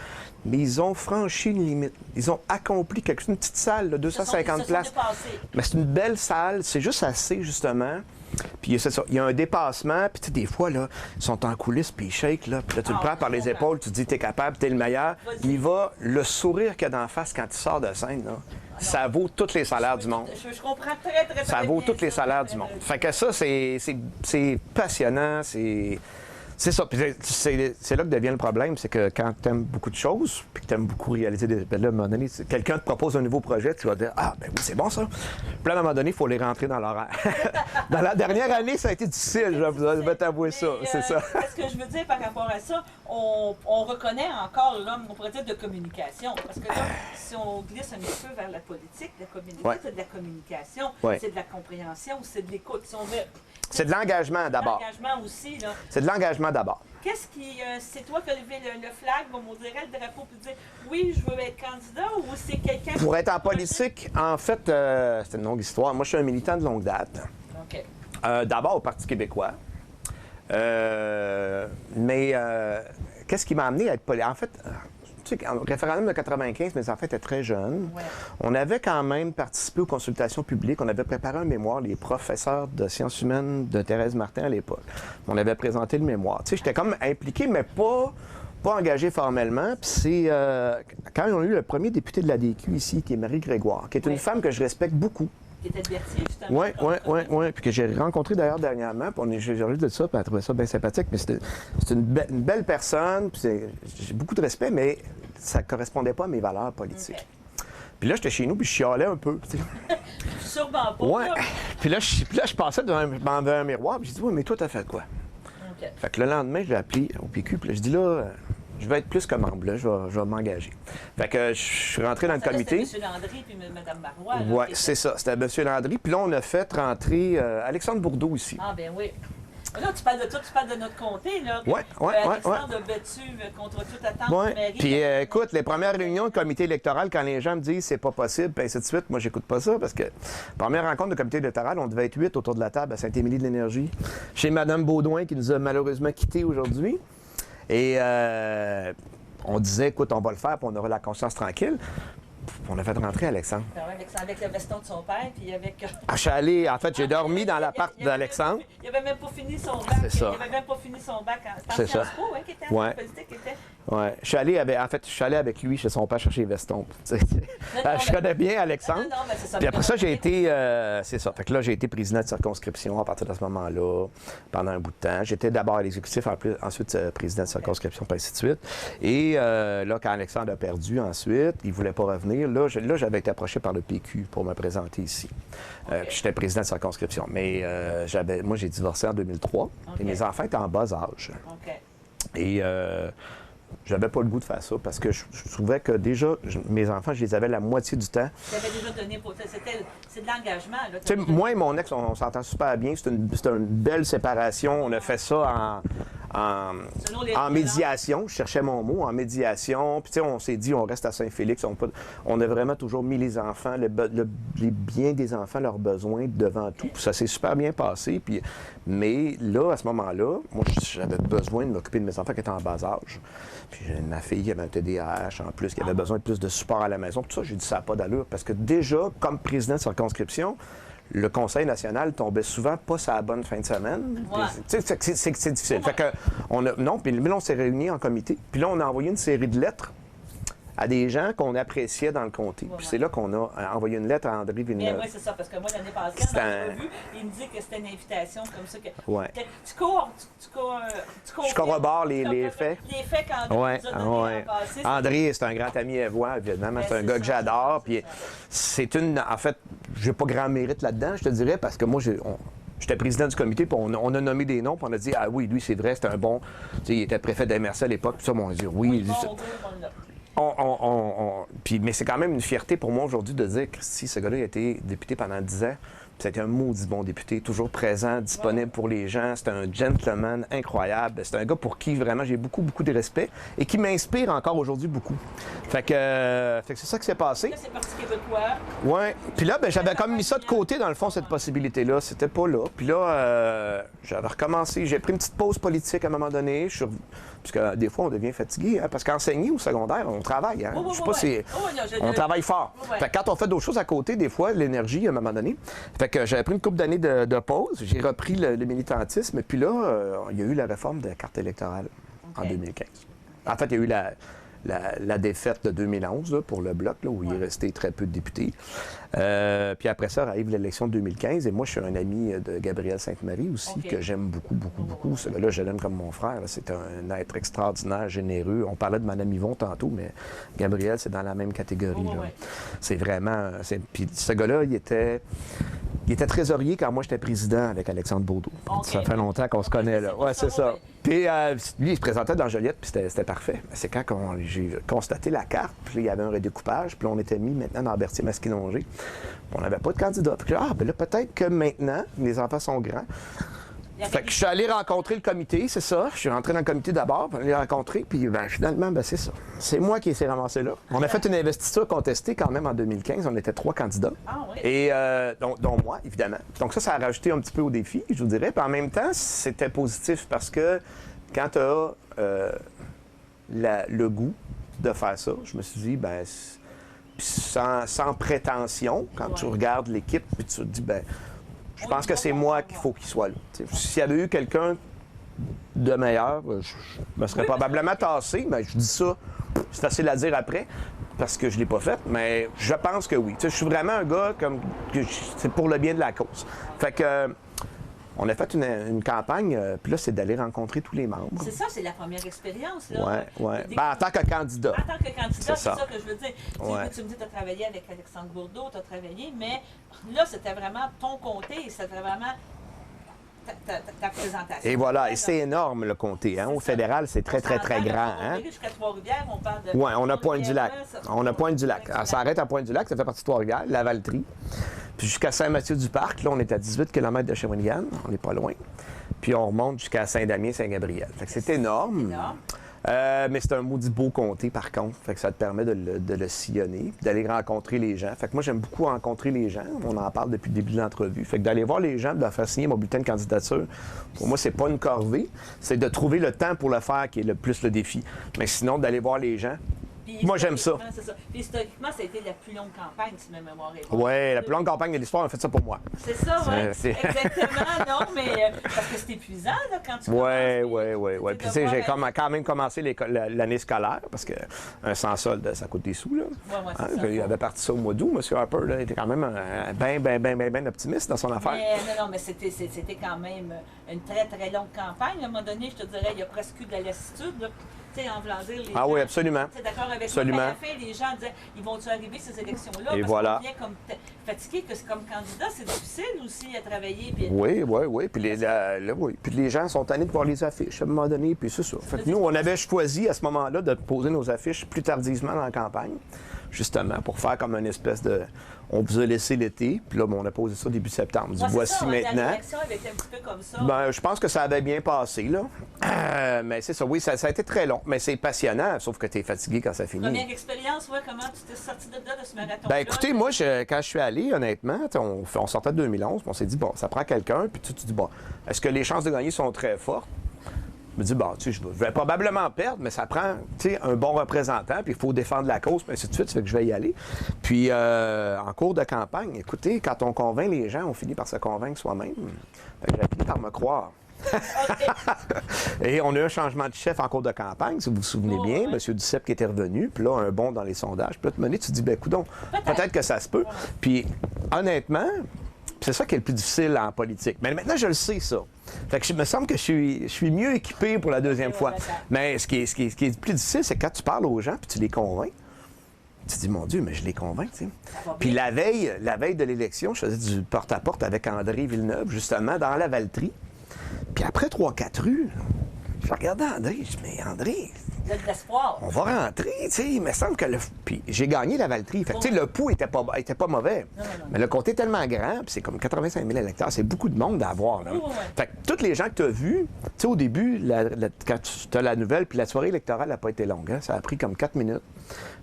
Speaker 1: Mais ils ont franchi une limite. Ils ont accompli quelque chose, une petite salle, là, 250 places. Mais c'est une belle salle, c'est juste assez, justement. Puis c'est ça, il y a un dépassement, puis tu sais, des fois, là, ils sont en coulisses, puis ils shake, là. Puis là, tu le prends par les épaules, tu te dis, t'es capable, t'es le meilleur. Il va, le sourire qu'il y a d'en face quand il sort de scène, là, ça vaut tous les salaires du monde.
Speaker 2: Je comprends très bien.
Speaker 1: Ça vaut tous les salaires du monde. Fait que ça, c'est passionnant, c'est ça. Puis c'est là que devient le problème, c'est que quand tu aimes beaucoup de choses, puis que tu aimes beaucoup réaliser des... Ben là, à un moment donné, quelqu'un te propose un nouveau projet, tu vas dire « Ah, ben oui, c'est bon ça! » Puis là, à un moment donné, il faut les rentrer dans l'horaire. Dans la dernière année, ça a été difficile, je vais t'avouer ça, c'est ça.
Speaker 2: Ce que je veux dire par rapport à ça, on reconnaît encore l'homme, on pourrait dire, de communication. Parce que là, si on glisse un petit peu vers la politique, la communauté, c'est de la communication, c'est de la compréhension, c'est de l'écoute. Si on veut...
Speaker 1: C'est de l'engagement d'abord.
Speaker 2: L'engagement aussi, là.
Speaker 1: C'est de l'engagement d'abord.
Speaker 2: Qu'est-ce qui. C'est toi qui as levé le flag, on dirait, le drapeau, puis dire oui, je veux être candidat, ou c'est quelqu'un.
Speaker 1: Pour être en politique, en fait, c'est une longue histoire. Moi, je suis un militant de longue date.
Speaker 2: OK.
Speaker 1: D'abord au Parti québécois. Mais qu'est-ce qui m'a amené à être politique? En fait, tu sais, au référendum de 95, mes enfants étaient très jeunes. Ouais. On avait quand même participé aux consultations publiques. On avait préparé un mémoire, les professeurs de sciences humaines de Thérèse Martin à l'époque. On avait présenté le mémoire. Tu sais, j'étais comme impliqué, mais pas engagé formellement. Puis c'est quand on a eu le premier député de l'ADQ ici, qui est Marie Grégoire, qui est une femme que je respecte beaucoup.
Speaker 2: Qui était de Berthier, justement.
Speaker 1: Oui. Puis que j'ai rencontré d'ailleurs dernièrement. Puis j'ai parlé de ça, puis elle trouvait ça bien sympathique. Mais c'est une belle personne. Puis j'ai beaucoup de respect, mais ça ne correspondait pas à mes valeurs politiques. Okay. Puis là, j'étais chez nous, puis je chialais un peu.
Speaker 2: Sûrement pas.
Speaker 1: Oui. Puis là, je passais devant un miroir, puis j'ai dit, oui, mais toi, t'as fait quoi?
Speaker 2: Okay.
Speaker 1: Fait que le lendemain, je l'ai appelé au PQ, puis là, je dis, là, je vais être plus que membre, là, je vais m'engager. Fait que je suis rentré dans le comité.
Speaker 2: C'était M. Landry puis Mme Marois.
Speaker 1: Oui, c'est ça, c'était M. Landry. Puis là, on a fait rentrer Alexandre Bourdeau ici.
Speaker 2: Ah, ben oui. Là, tu parles de tout, tu parles de notre comté, là.
Speaker 1: Oui.
Speaker 2: Alexandre a battu contre toute attente.
Speaker 1: Oui. Puis écoute, les premières réunions de comité électoral, quand les gens me disent c'est pas possible, puis ainsi de suite, moi, j'écoute pas ça parce que première rencontre de comité électoral, on devait être 8 autour de la table à Saint-Émilie-de-l'Énergie, chez Mme Baudouin qui nous a malheureusement quittés aujourd'hui. Et on disait, écoute, on va le faire, puis on aura la conscience tranquille. On a fait rentrer Alexandre.
Speaker 2: Ben ouais, avec le veston de son père, puis avec...
Speaker 1: Ah, je suis allé, en fait, j'ai dormi dans l'appart d'Alexandre.
Speaker 2: Il avait même pas fini son bac.
Speaker 1: C'est ça.
Speaker 2: Il avait même pas fini son bac en
Speaker 1: C'est ça.
Speaker 2: Sciences Po, hein, qui était
Speaker 1: Ouais.
Speaker 2: en politique, qui était...
Speaker 1: Ouais. Je suis allé avec lui chez son père chercher les vestons. Tu sais. Je connais bien Alexandre.
Speaker 2: Non, mais c'est ça.
Speaker 1: Puis après ça, j'ai été. C'est ça. Fait que là, j'ai été président de circonscription à partir de ce moment-là, pendant un bout de temps. J'étais d'abord à l'exécutif, ensuite président de circonscription, puis ainsi de suite. Et là, quand Alexandre a perdu ensuite, il ne voulait pas revenir. Là, j'avais été approché par le PQ pour me présenter ici. Puis j'étais président de circonscription. Mais moi, j'ai divorcé en 2003 et mes enfants étaient en bas âge.
Speaker 2: OK.
Speaker 1: Et j'avais pas le goût de faire ça parce que je trouvais que déjà, mes enfants, je les avais la moitié du temps.
Speaker 2: Tu avais déjà donné pour... C'est de l'engagement, là.
Speaker 1: Tu sais, moi et mon ex, on s'entend super bien. C'est une belle séparation. On a fait ça en médiation. Je cherchais mon mot, en médiation. Puis tu sais, on s'est dit, on reste à Saint-Félix. On a vraiment toujours mis les enfants, les biens des enfants, leurs besoins devant tout. Puis ça s'est super bien passé. Mais là, à ce moment-là, moi, j'avais besoin de m'occuper de mes enfants qui étaient en bas âge. Puis ma fille qui avait un TDAH en plus, qui avait besoin de plus de support à la maison. Tout ça, j'ai dit ça n'a pas d'allure. Parce que déjà, comme président de circonscription, le Conseil national tombait souvent pas sur la bonne fin de semaine.
Speaker 2: Ouais.
Speaker 1: Tu sais, c'est difficile. Fait que puis là, on s'est réunis en comité. Puis là, on a envoyé une série de lettres à des gens qu'on appréciait dans le comté. Puis c'est là qu'on a envoyé une lettre à André Villeneuve.
Speaker 2: Oui, c'est ça, parce que moi, l'année passée, dans l'entrevue, il me dit que c'était une invitation comme ça.
Speaker 1: Ouais.
Speaker 2: Tu cours,
Speaker 1: Je corrobore les faits.
Speaker 2: Les faits qu'André nous a donnés l'an passé.
Speaker 1: André, c'est un grand ami à moi, évidemment. C'est un gars que j'adore. Puis c'est en fait, j'ai pas grand mérite là-dedans, je te dirais, parce que moi, j'étais président du comité, puis on a nommé des noms, puis on a dit, ah oui, lui, c'est vrai, c'était un bon. Tu sais, il était préfet d'MRC à l'époque, puis ça, on a dit, oui. Mais c'est quand même une fierté pour moi aujourd'hui de dire que si ce gars-là a été député pendant 10 ans, c'était un maudit bon député, toujours présent, disponible pour les gens. C'était un gentleman incroyable. C'est un gars pour qui vraiment j'ai beaucoup, beaucoup de respect et qui m'inspire encore aujourd'hui beaucoup. Fait que c'est ça qui s'est passé.
Speaker 2: Là, c'est Parti québécois.
Speaker 1: Ouais. Puis là, j'avais comme mis ça de côté, dans le fond, cette possibilité-là. C'était pas là. Puis là, j'avais recommencé. J'ai pris une petite pause politique à un moment donné. Parce que des fois, on devient fatigué. Hein, parce qu'enseigner au secondaire, on travaille. Hein. Je sais pas si... on travaille fort. Fait que quand on fait d'autres choses à côté, des fois, l'énergie, à un moment donné. Fait que j'avais pris une couple d'années de pause. J'ai repris le militantisme. Puis là, il y a eu la réforme de la carte électorale en 2015. En fait, il y a eu la défaite de 2011 là, pour le Bloc, là, où il est resté très peu de députés. Puis après ça, arrive l'élection de 2015. Et moi, je suis un ami de Gabriel Sainte-Marie aussi, que j'aime beaucoup, beaucoup, beaucoup. Ce gars-là, je l'aime comme mon frère. C'est un être extraordinaire, généreux. On parlait de Mme Yvon tantôt, mais Gabriel, c'est dans la même catégorie. Là. C'est vraiment... Puis ce gars-là, il était trésorier quand moi, j'étais président avec Alexandre Baudot. Ça fait longtemps qu'on se connaît, là. Ouais, c'est ça. Puis lui, il se présentait dans Joliette, puis c'était parfait. C'est quand j'ai constaté la carte, puis il y avait un redécoupage, puis on était mis maintenant dans Berthier-Masquinongé. On n'avait pas de candidat. Puis là, peut-être que maintenant, les enfants sont grands. Fait que je suis allé rencontrer le comité, c'est ça. Je suis rentré dans le comité d'abord, puis allé rencontrer, puis finalement, c'est ça. C'est moi qui s'est ramassé là. On a fait une investiture contestée quand même en 2015. On était 3 candidats.
Speaker 2: Ah, oui.
Speaker 1: Et dont moi, évidemment. Donc ça a rajouté un petit peu au défi, je vous dirais. Puis en même temps, c'était positif parce que quand tu as le goût de faire ça, je me suis dit, sans prétention, quand tu regardes l'équipe, puis tu te dis, je pense que c'est moi qu'il faut qu'il soit là. S'il y avait eu quelqu'un de meilleur, je me serais probablement tassé, mais je dis ça, c'est facile à dire après, parce que je ne l'ai pas fait, mais je pense que oui. Je suis vraiment un gars c'est pour le bien de la cause. Fait que on a fait une campagne, puis là, c'est d'aller rencontrer tous les membres.
Speaker 2: C'est ça, c'est la première expérience, là.
Speaker 1: Oui. En tant que candidat.
Speaker 2: En tant que candidat, c'est ça que je veux dire. Tu me dis que tu as travaillé avec Alexandre Bourdeau, tu as travaillé, mais là, c'était vraiment ton comté, c'était vraiment ta présentation.
Speaker 1: Et voilà, et c'est énorme, le comté. Hein? Au fédéral, c'est très, très, très grand. Hein?
Speaker 2: Jusqu'à Trois-Rivières, on parle de...
Speaker 1: Oui, on a Pointe-du-Lac. On a Pointe-du-Lac. Ça s'arrête à Pointe-du-Lac, ça fait partie de Trois-Rivières, la Valtrie. Puis jusqu'à Saint-Mathieu-du-Parc, là, on est à 18 km de Shawinigan, on n'est pas loin. Puis on remonte jusqu'à Saint-Damien, Saint-Gabriel. Fait que c'est énorme. Mais c'est un maudit beau comté, par contre. Fait que ça te permet de le sillonner, d'aller rencontrer les gens. Fait que moi, j'aime beaucoup rencontrer les gens. On en parle depuis le début de l'entrevue. Fait que d'aller voir les gens, de leur faire signer mon bulletin de candidature, pour moi, c'est pas une corvée. C'est de trouver le temps pour le faire qui est le plus le défi. Mais sinon, d'aller voir les gens,
Speaker 2: Puis
Speaker 1: Moi, j'aime ça.
Speaker 2: historiquement, c'est ça. Puis historiquement, ça a été la plus longue campagne, si ma mémoire est bonne.
Speaker 1: Oui, la plus longue campagne de l'histoire, on a fait ça pour moi.
Speaker 2: C'est ça, oui.
Speaker 1: C'est-
Speaker 2: Exactement, non, mais parce que c'est épuisant, là, quand tu
Speaker 1: Oui. Puis, tu sais, j'ai quand même commencé l'année scolaire, parce qu'un sans solde, ça coûte des sous, là.
Speaker 2: Ouais, c'est ça.
Speaker 1: Il avait parti ça au mois d'août. M. Harper, là, était quand même bien optimiste dans son affaire.
Speaker 2: Mais, non, mais c'était quand même une très, très longue campagne. À un moment donné, je te dirais, il y a presque eu de la lassitude, là. Tu sais, en voulant dire, les
Speaker 1: Ah
Speaker 2: gens,
Speaker 1: oui, absolument.
Speaker 2: tu es d'accord avec
Speaker 1: Absolument.
Speaker 2: moi? À la fin, les gens disaient, ils vont-tu arriver ces élections-là?
Speaker 1: Et
Speaker 2: Parce
Speaker 1: voilà.
Speaker 2: qu'on vient comme fatigué, que c'est comme candidat, c'est difficile aussi à travailler. Puis...
Speaker 1: Oui. Puis puis les gens sont tannés de voir les affiches à un moment donné, puis c'est ça. Fait que nous, on avait choisi à ce moment-là de poser nos affiches plus tardivement dans la campagne, justement, pour faire comme une espèce de... On vous a laissé l'été, puis là, on a posé ça début septembre. On dit, voici
Speaker 2: ça,
Speaker 1: maintenant.
Speaker 2: L'élection avait été un petit peu comme ça.
Speaker 1: Ben, je pense que ça avait bien passé, là. Mais c'est ça, oui, ça a été très long, mais c'est passionnant, sauf que tu es fatigué quand ça finit.
Speaker 2: Première expérience, ouais, comment tu t'es sorti de là, de ce marathon?
Speaker 1: Ben écoutez, moi, quand je suis allé, honnêtement, on sortait de 2011, puis on s'est dit, bon, ça prend quelqu'un, puis tu te dis, bon, est-ce que les chances de gagner sont très fortes? Je me dis, bon, tu sais, je vais probablement perdre, mais ça prend, tu sais, un bon représentant, puis il faut défendre la cause, puis ainsi de suite, ça fait que je vais y aller. Puis, en cours de campagne, écoutez, quand on convainc les gens, on finit par se convaincre soi-même. Fait que j'ai fini par me croire. Et on a eu un changement de chef en cours de campagne, si vous vous souvenez bien, M. Duceppe qui était revenu, puis là, un bond dans les sondages. Puis là, tu te dis, ben coudonc, peut-être que ça se peut. Puis, honnêtement, c'est ça qui est le plus difficile en politique. Mais maintenant, je le sais, ça. Fait que il me semble que je suis mieux équipé pour la deuxième fois. Mais ce qui est plus difficile, c'est quand tu parles aux gens puis tu les convaincs. Tu te dis, mon Dieu, mais je les convainc, tu sais. Puis la veille de l'élection, je faisais du porte-à-porte avec André Villeneuve, justement, dans la Valtrie. Puis après 3-4 rues, je regardais André, je dis, mais André,
Speaker 2: il y a de l'espoir.
Speaker 1: on va rentrer, tu sais, il me semble que Puis j'ai gagné la Valtrie. Fait que, tu sais, le pouls était pas mauvais. Non. Mais le comté est tellement grand, puis c'est comme 85 000 électeurs, c'est beaucoup de monde à avoir, là. Fait que tous les gens que tu as vus, tu sais, au début, quand tu as la nouvelle, puis la soirée électorale n'a pas été longue, hein, ça a pris comme 4 minutes.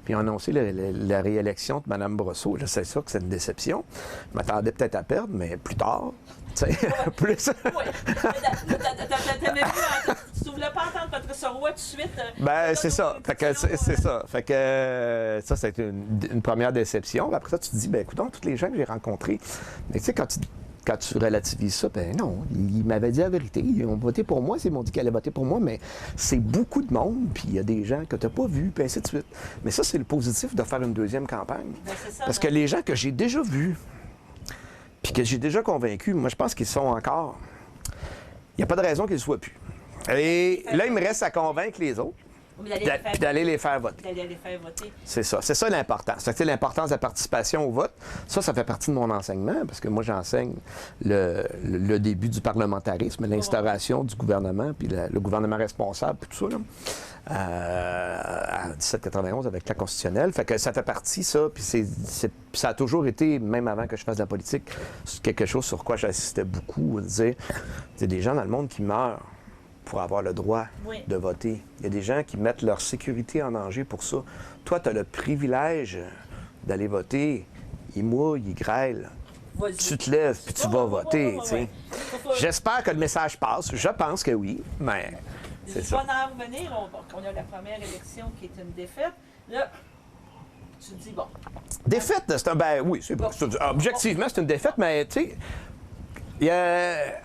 Speaker 1: Puis ils ont annoncé la réélection de Mme Brosseau. Là, c'est sûr que c'est une déception. Je m'attendais peut-être à perdre, mais plus tard, tu sais, plus.
Speaker 2: Oui. Tu ne voulais pas entendre Patricia Roy tout de suite.
Speaker 1: Ben, c'est ça. Fait que c'est ça. Fait que ça a été une première déception. Après ça, tu te dis, ben écoute, tous les gens que j'ai rencontrés, mais tu sais, quand tu relativises ça, ben non, ils m'avaient dit la vérité. Ils ont voté pour moi, ils m'ont dit qu'ils allaient voter pour moi, mais c'est beaucoup de monde, puis il y a des gens que tu n'as pas vus, puis ainsi de suite. Mais ça, c'est le positif de faire une deuxième campagne.
Speaker 2: Ben, ça,
Speaker 1: parce que les gens que j'ai déjà vus, puis que j'ai déjà convaincus, moi, je pense qu'ils sont encore... Il n'y a pas de raison qu'ils ne soient plus. Et là, il me reste à convaincre les autres. Puis d'aller les faire voter.
Speaker 2: D'aller les faire voter.
Speaker 1: C'est ça. C'est ça l'important. C'est l'importance de la participation au vote. Ça fait partie de mon enseignement, parce que moi, j'enseigne le début du parlementarisme, l'instauration du gouvernement, puis le gouvernement responsable, puis tout ça, là, en 1791 avec la constitutionnelle. Fait que ça fait partie, ça, puis ça a toujours été, même avant que je fasse de la politique, quelque chose sur quoi j'assistais beaucoup, dire, il y a des gens dans le monde qui meurent pour avoir le droit de voter. Il y a des gens qui mettent leur sécurité en danger pour ça. Toi, tu as le privilège d'aller voter. Il mouille, il grêle. Tu te lèves, puis tu vas voter. J'espère que le message passe. Je pense que oui, mais c'est ça.
Speaker 2: On va en revenir. On a la première élection qui est une défaite. Là, tu te dis, bon...
Speaker 1: Défaite, c'est un... Ben oui, c'est objectivement, c'est une défaite, mais tu sais, il y a...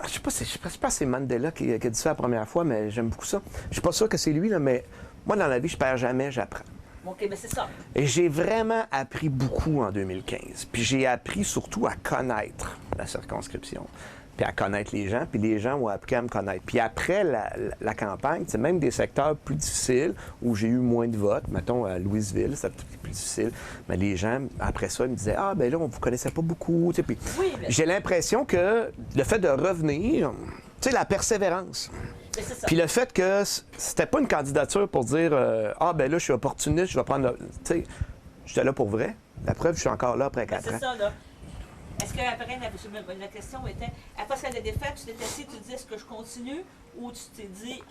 Speaker 1: Je sais pas si c'est Mandela qui a dit ça la première fois, mais j'aime beaucoup ça. Je suis pas sûr que c'est lui, là, mais moi, dans la vie, je perds jamais, j'apprends.
Speaker 2: OK, mais c'est ça.
Speaker 1: Et j'ai vraiment appris beaucoup en 2015. Puis j'ai appris surtout à connaître la circonscription, puis à connaître les gens, puis les gens ont appris à me connaître. Puis après la campagne, c'est même des secteurs plus difficiles où j'ai eu moins de votes. Mettons, à Louisville, c'était plus difficile. Mais les gens, après ça, ils me disaient « Ah, ben là, on vous connaissait pas beaucoup. » Puis j'ai l'impression que le fait de revenir, tu sais, la persévérance. Puis le fait que c'était pas une candidature pour dire « Ah, ben là, je suis opportuniste, je vais prendre... » Tu sais, j'étais là pour vrai. La preuve, je suis encore là après 4 ans.
Speaker 2: C'est ça, là. Est-ce qu'après, la question était, après la défaite, tu t'es assis, tu te dis, est-ce que je continue? Ou tu t'es dit,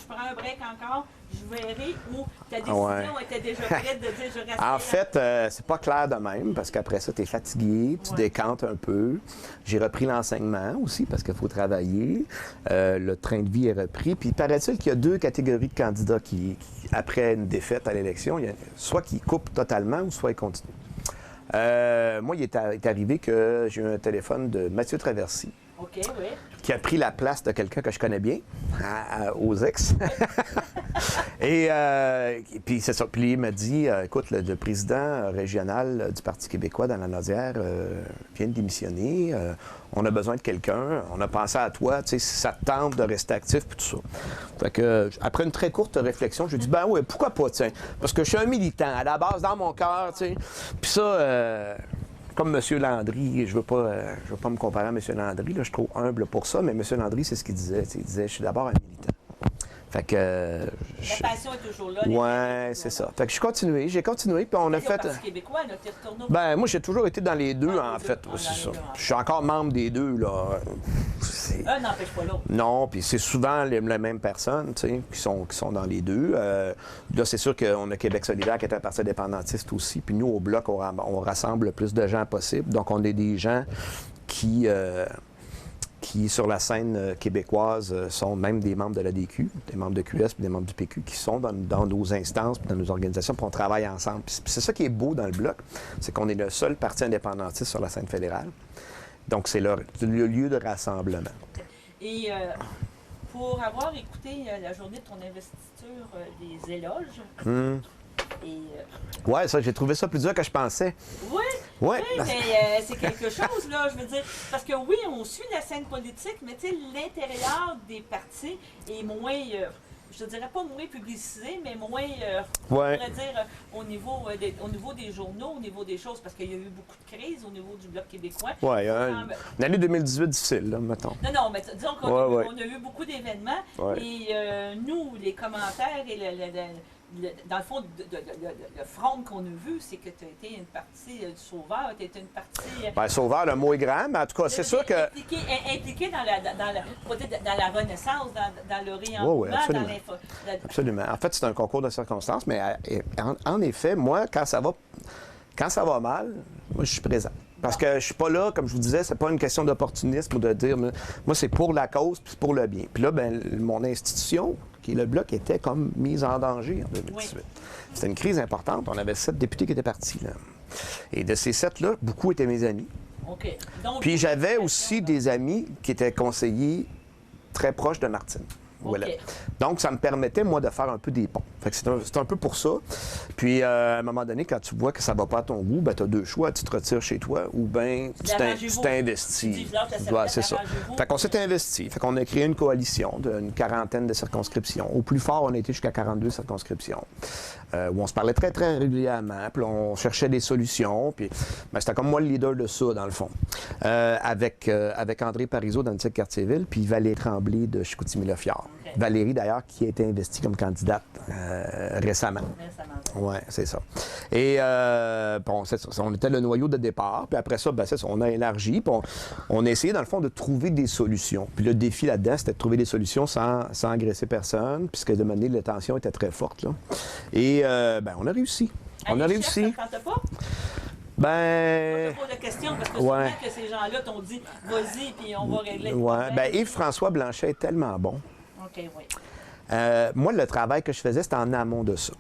Speaker 2: je prends un break encore, je verrai, ou ta décision était déjà prête de dire je reste.
Speaker 1: En fait, c'est pas clair de même, parce qu'après ça, tu es fatigué, tu décantes un peu. J'ai repris l'enseignement aussi, parce qu'il faut travailler. Le train de vie est repris. Puis, paraît-il qu'il y a 2 catégories de candidats qui après une défaite à l'élection, il y a soit qui coupent totalement, ou soit ils continuent. Moi, il est arrivé que j'ai eu un téléphone de Mathieu Traversy.
Speaker 2: OK, oui.
Speaker 1: Qui a pris la place de quelqu'un que je connais bien, aux ex. Et puis c'est ça. Puis il m'a dit, écoute, le président régional du Parti québécois dans la Naudière vient de démissionner. On a besoin de quelqu'un. On a pensé à toi, tu sais, si ça te tente de rester actif, puis tout ça. Fait que, après une très courte réflexion, je lui ai dit, ben oui, pourquoi pas, tiens. Parce que je suis un militant, à la base, dans mon cœur, tu sais. Puis ça... Comme M. Landry, je veux pas me comparer à M. Landry, là, je suis trop humble pour ça, mais M. Landry, c'est ce qu'il disait. Il disait, je suis d'abord un militant. Fait que...
Speaker 2: La passion est toujours là.
Speaker 1: Oui, c'est ça. Fait que j'ai continué, puis on a fait...
Speaker 2: Le Parti québécois, là, t'es retourné au...
Speaker 1: Ben, moi, j'ai toujours été dans les deux, en fait. C'est ça. Je suis encore membre des deux, là.
Speaker 2: Un n'empêche pas l'autre.
Speaker 1: Non, puis c'est souvent les mêmes personnes, tu sais, qui sont dans les deux. Là, c'est sûr qu'on a Québec solidaire qui est un parti indépendantiste aussi, puis nous, au Bloc, on rassemble le plus de gens possible. Donc, on est des gens qui sur la scène québécoise, sont même des membres de l'ADQ, des membres de QS, puis des membres du PQ, qui sont dans nos instances, puis dans nos organisations, puis on travaille ensemble. Puis c'est ça qui est beau dans le Bloc, c'est qu'on est le seul parti indépendantiste sur la scène fédérale. Donc, c'est le lieu de rassemblement.
Speaker 2: Et pour avoir écouté la journée de ton investiture des éloges,
Speaker 1: Ouais, ça, j'ai trouvé ça plus dur que je pensais.
Speaker 2: Oui,
Speaker 1: ouais.
Speaker 2: Oui, mais c'est quelque chose, là, je veux dire. Parce que oui, on suit la scène politique, mais tu sais, l'intérieur des partis est moins, je ne dirais pas moins publicisé, mais moins, on pourrait dire, au niveau des journaux, au niveau des choses, parce qu'il y a eu beaucoup de crises au niveau du Bloc québécois.
Speaker 1: Oui, une année 2018 difficile, là, mettons.
Speaker 2: Non, mais disons qu'on a eu beaucoup d'événements, et nous, les commentaires et dans le fond, le front qu'on a vu, c'est que tu as été une partie du Sauveur, tu as été une partie...
Speaker 1: Bien, Sauveur, le mot est grand, mais en tout cas, c'est sûr que...
Speaker 2: Impliqué dans la renaissance, dans le réemploi,
Speaker 1: oui, absolument. Absolument. En fait, c'est un concours de circonstances, mais en effet, moi, quand ça va mal, moi, je suis présent. Parce que je suis pas là, comme je vous disais, c'est pas une question d'opportunisme ou de dire, moi, c'est pour la cause puis pour le bien. Puis là, ben, mon institution, qui est le Bloc, était comme mise en danger en 2018. C'était une crise importante. On avait 7 députés qui étaient partis, là. Et de ces 7-là, beaucoup étaient mes amis.
Speaker 2: OK. Donc,
Speaker 1: puis j'avais aussi des amis qui étaient conseillers très proches de Martine. Voilà.
Speaker 2: Okay.
Speaker 1: Donc, ça me permettait, moi, de faire un peu des ponts. Fait que c'est un peu pour ça. Puis, à un moment donné, quand tu vois que ça ne va pas à ton goût, ben, tu as 2 choix. Tu te retires chez toi ou bien tu t'investis. Ouais, c'est ça. Fait qu'on s'est investi. Fait qu'on a créé une coalition d'une 40aine de circonscriptions. Au plus fort, on a été jusqu'à 42 circonscriptions. Où on se parlait très, très régulièrement. Puis on cherchait des solutions. Puis ben, c'était comme moi le leader de ça, dans le fond. Avec André Parizeau dans le Cartierville, puis Valérie Tremblay de Chicoutimi-Le-Fjord. Okay. Valérie, d'ailleurs, qui a été investie comme candidate récemment. Oui, c'est ça. Et bon, c'est ça. On était le noyau de départ. Puis après ça, ben, c'est ça, on a élargi. Puis on a essayé, dans le fond, de trouver des solutions. Puis le défi là-dedans, c'était de trouver des solutions sans agresser personne, puisque de manière, la tension était très forte, là. Et ben, on a réussi. On a réussi.
Speaker 2: Ça ne tente pas?
Speaker 1: Ben...
Speaker 2: Je pose la question parce que souvent que ces gens-là t'ont dit « vas-y, puis on va régler le problème ».
Speaker 1: Ben, Yves-François Blanchet est tellement bon.
Speaker 2: OK, oui.
Speaker 1: Moi, le travail que je faisais, c'était en amont de ça.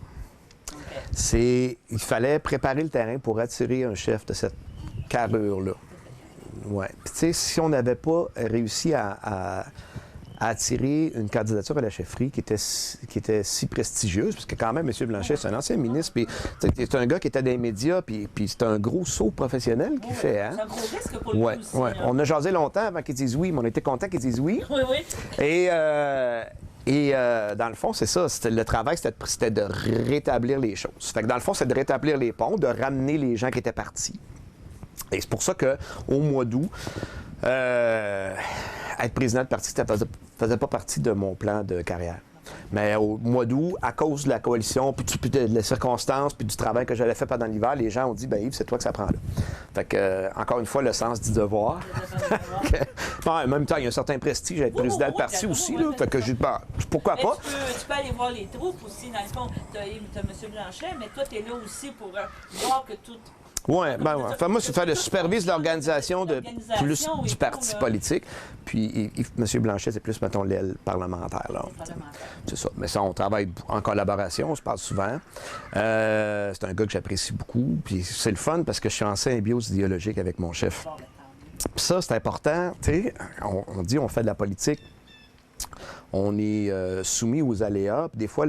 Speaker 1: Okay. Il fallait préparer le terrain pour attirer un chef de cette carrure-là. Ouais. Puis, tu sais, si on n'avait pas réussi à attirer une candidature à la chefferie qui était si prestigieuse, parce que quand même, M. Blanchet, c'est un ancien ministre, puis c'est un gars qui était dans les médias, puis c'est un gros saut professionnel qu'il fait. Hein?
Speaker 2: C'est un gros risque pour lui aussi.
Speaker 1: Ouais. On a jasé longtemps avant qu'ils disent oui, mais on était content qu'ils disent oui.
Speaker 2: Oui, oui.
Speaker 1: Et dans le fond, c'est ça. Le travail, c'était de rétablir les choses. Fait que dans le fond, c'est de rétablir les ponts, de ramener les gens qui étaient partis. Et c'est pour ça qu'au mois d'août, être président de parti, ça ne faisait pas partie de mon plan de carrière. Mais au mois d'août, à cause de la coalition, puis des circonstances, puis du travail que j'avais fait pendant l'hiver, les gens ont dit, ben Yves, c'est toi que ça prend là. Fait que, encore une fois, le sens du devoir. Bon, en même temps, il y a un certain prestige à être président de parti aussi, là. Fait que j'ai pas. Pourquoi pas?
Speaker 2: Tu peux aller voir les troupes aussi. Dans le fond, tu as M. Blanchet, mais toi, tu es là aussi pour voir que tout.
Speaker 1: Oui, ben ouais. Enfin, moi, c'est faire le supervise de l'organisation plus du parti politique. Puis, M. Blanchet, c'est plus, mettons, l'aile parlementaire. Là. C'est ça. Mais ça, on travaille en collaboration, on se parle souvent. C'est un gars que j'apprécie beaucoup. Puis, c'est le fun parce que je suis en symbiose idéologique avec mon chef. Puis ça, c'est important. Tu sais, on dit on fait de la politique. On est soumis aux aléas. Puis des fois,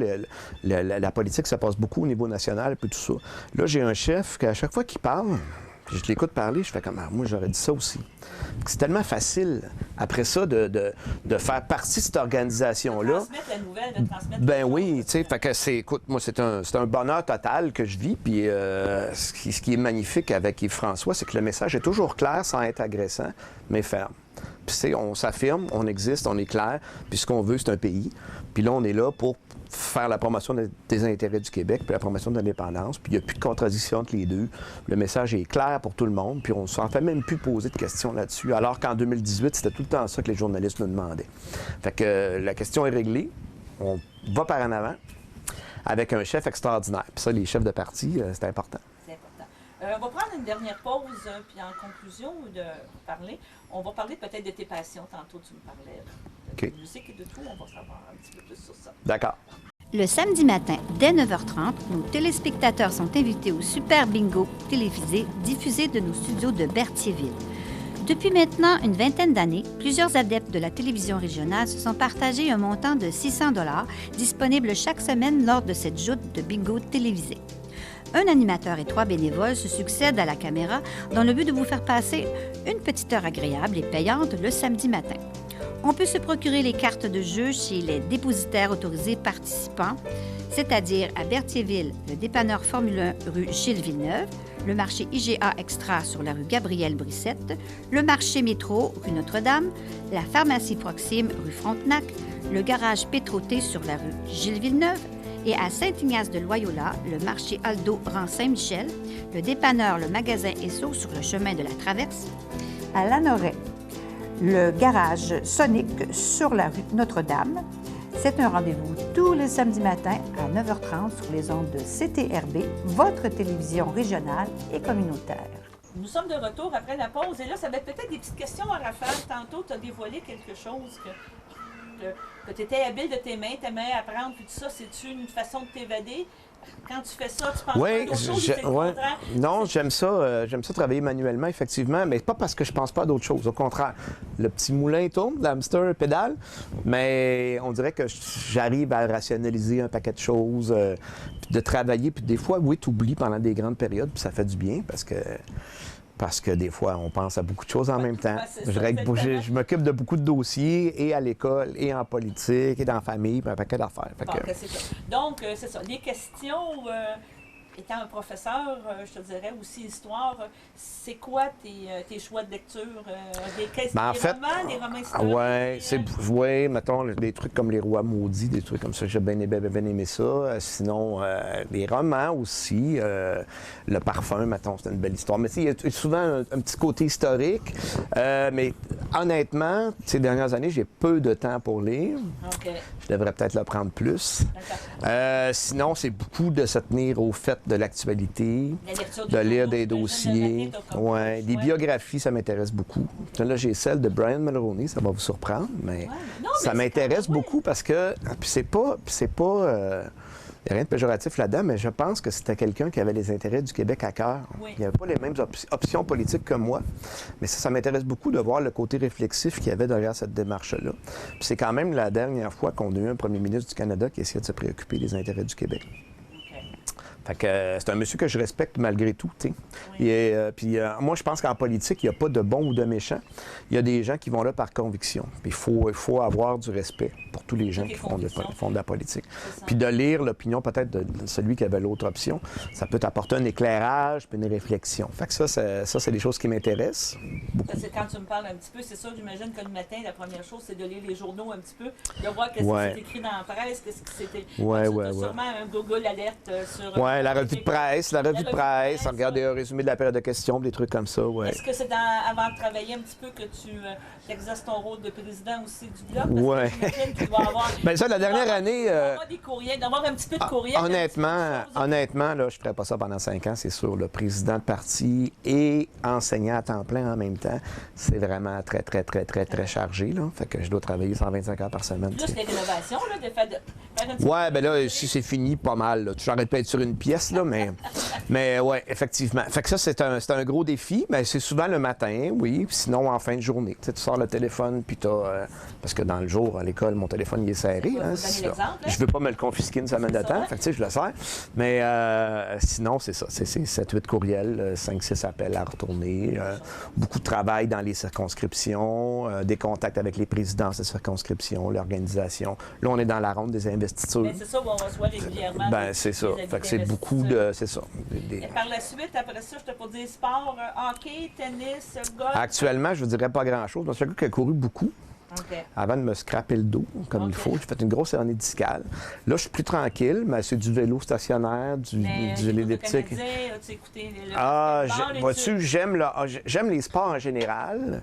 Speaker 1: la politique, ça passe beaucoup au niveau national, puis tout ça. Là, j'ai un chef qu'à chaque fois qu'il parle, puis je l'écoute parler, je fais comme moi, j'aurais dit ça aussi. C'est tellement facile, après ça, de faire partie de cette organisation-là.
Speaker 2: De transmettre la nouvelle, de transmettre.
Speaker 1: Ben oui, tu sais, fait que écoute, moi, c'est un bonheur total que je vis. Puis ce qui est magnifique avec Yves-François, c'est que le message est toujours clair sans être agressant, mais ferme. Puis, on s'affirme, on existe, on est clair, puis ce qu'on veut, c'est un pays. Puis là, on est là pour faire la promotion des intérêts du Québec, puis la promotion de l'indépendance, puis il n'y a plus de contradiction entre les deux. Le message est clair pour tout le monde, puis on ne s'en fait même plus poser de questions là-dessus, alors qu'en 2018, c'était tout le temps ça que les journalistes nous demandaient. Fait que la question est réglée, on va par en avant avec un chef extraordinaire. Puis ça, les chefs de parti, c'est important.
Speaker 2: On va prendre une dernière pause, puis en conclusion de parler, on va parler peut-être de tes passions. Tantôt, tu me parlais de musique et de tout. On va savoir un petit peu plus sur ça.
Speaker 1: D'accord.
Speaker 3: Le samedi matin, dès 9h30, nos téléspectateurs sont invités au Super Bingo télévisé diffusé de nos studios de Berthierville. Depuis maintenant une vingtaine d'années, plusieurs adeptes de la télévision régionale se sont partagés un montant de 600 $ disponible chaque semaine lors de cette joute de bingo télévisé. Un animateur et 3 bénévoles se succèdent à la caméra dans le but de vous faire passer une petite heure agréable et payante le samedi matin. On peut se procurer les cartes de jeu chez les dépositaires autorisés participants, c'est-à-dire à Berthierville, le dépanneur Formule 1 rue Gilles Villeneuve, le marché IGA Extra sur la rue Gabrielle Brissette, le marché Métro rue Notre-Dame, la pharmacie Proxime rue Frontenac, le garage Pétroté sur la rue Gilles Villeneuve, et à Saint-Ignace-de-Loyola, le marché Aldo rang Saint-Michel, le dépanneur Le Magasin Esso sur le chemin de la Traverse, à Lanoret, le garage Sonic sur la rue Notre-Dame. C'est un rendez-vous tous les samedis matins à 9h30 sur les ondes de CTRB, votre télévision régionale et communautaire.
Speaker 2: Nous sommes de retour après la pause et là, ça va être peut-être des petites questions à rafale. Tantôt, tu as dévoilé quelque chose que tu étais habile de tes mains, tu aimais apprendre, puis tout ça, c'est-tu une façon de t'évader? Quand tu fais ça, tu penses pas à d'autres choses, c'est le contraire?
Speaker 1: Non, j'aime ça travailler manuellement, effectivement, mais pas parce que je pense pas à d'autres choses. Au contraire, le petit moulin tourne, l'hamster pédale, mais on dirait que j'arrive à rationaliser un paquet de choses, de travailler, puis des fois, oui, tu oublies pendant des grandes périodes, puis ça fait du bien, parce que des fois, on pense à beaucoup de choses en même temps. Je m'occupe de beaucoup de dossiers, et à l'école, et en politique, et dans la famille, puis un paquet d'affaires.
Speaker 2: C'est ça. Donc, c'est ça. Les questions, étant un professeur, je te dirais aussi histoire, c'est quoi tes choix de lecture? Des romans historiques?
Speaker 1: Oui, mettons, des trucs comme Les Rois maudits, des trucs comme ça, j'ai bien aimé ça. Sinon, des romans aussi. Le parfum, mettons, c'est une belle histoire. Mais il y a souvent un petit côté historique. Mais honnêtement, ces dernières années, j'ai peu de temps pour lire.
Speaker 2: Okay.
Speaker 1: Je devrais peut-être le prendre plus. Sinon, c'est beaucoup de se tenir au fait de l'actualité, de lire des dossiers. Des biographies, ça m'intéresse beaucoup. Là, j'ai celle de Brian Mulroney, ça va vous surprendre, mais ça m'intéresse beaucoup parce que c'est pas il n'y a rien de péjoratif là-dedans, mais je pense que c'était quelqu'un qui avait les intérêts du Québec à cœur.
Speaker 2: Oui.
Speaker 1: Il n'avait pas les mêmes options politiques que moi. Mais ça m'intéresse beaucoup de voir le côté réflexif qu'il y avait derrière cette démarche-là. Puis c'est quand même la dernière fois qu'on a eu un premier ministre du Canada qui essayait de se préoccuper des intérêts du Québec. Fait que c'est un monsieur que je respecte malgré tout, tu sais. Oui. Moi, je pense qu'en politique, il n'y a pas de bon ou de méchant. Il y a des gens qui vont là par conviction. Puis il faut avoir du respect pour tous les gens qui font de la politique. Puis de lire l'opinion peut-être de celui qui avait l'autre option, ça peut t'apporter un éclairage puis une réflexion. Fait que ça c'est des choses qui m'intéressent beaucoup.
Speaker 2: Parce que quand tu me parles un petit peu, c'est ça, j'imagine que le matin, la première chose, c'est de lire les journaux un petit peu, de voir qu'est-ce qui s'est écrit dans la presse, qu'est-ce qui c'était. Sûrement un Google alerte sur...
Speaker 1: Ouais, la revue de presse, regarder un résumé de la période de questions, des trucs comme ça, ouais.
Speaker 2: Est-ce que c'est avant de travailler un petit peu que tu exerces ton rôle de président aussi du Bloc?
Speaker 1: Ouais.
Speaker 2: Tu dois avoir,
Speaker 1: Ben ça, la dernière année...
Speaker 2: avoir des courriels, d'avoir un petit peu de courriel.
Speaker 1: Honnêtement, là, je ne ferais pas ça pendant 5 ans, c'est sûr. Le président de parti et enseignant à temps plein en même temps, c'est vraiment très chargé, là. Fait que je dois travailler 125 heures par semaine.
Speaker 2: Plus les rénovations, là, de faire une...
Speaker 1: Ouais, ben là, si c'est fini, pas mal. J'arrête pas d'être sur une pièce, là, mais ouais, effectivement. Fait que ça, c'est un gros défi, mais c'est souvent le matin, oui, sinon en fin de journée. Tu sais, tu sors le téléphone, puis t'as... parce que dans le jour, à l'école, mon téléphone, il est serré.
Speaker 2: Hein,
Speaker 1: je veux pas me le confisquer une semaine de temps, fait que tu sais, je le sers. Mais sinon, c'est ça. C'est 7-8 courriels, 5-6 appels à retourner, beaucoup de travail dans les circonscriptions, des contacts avec les présidents de circonscriptions, l'organisation. Là, on est dans la ronde des investitures.
Speaker 2: Ben, c'est ça où on reçoit régulièrement.
Speaker 1: C'est ça. Fait que c'est beaucoup de... C'est ça.
Speaker 2: Et par la suite, après ça, je te peux dire sport, hockey, tennis, golf.
Speaker 1: Actuellement, je ne dirais pas grand-chose. C'est un gars qui a couru beaucoup.
Speaker 2: Okay.
Speaker 1: Avant de me scraper le dos, comme il faut. J'ai fait une grosse hernie discale. Là, je suis plus tranquille, mais c'est du vélo stationnaire, du vélo elliptique. J'aime les sports en général.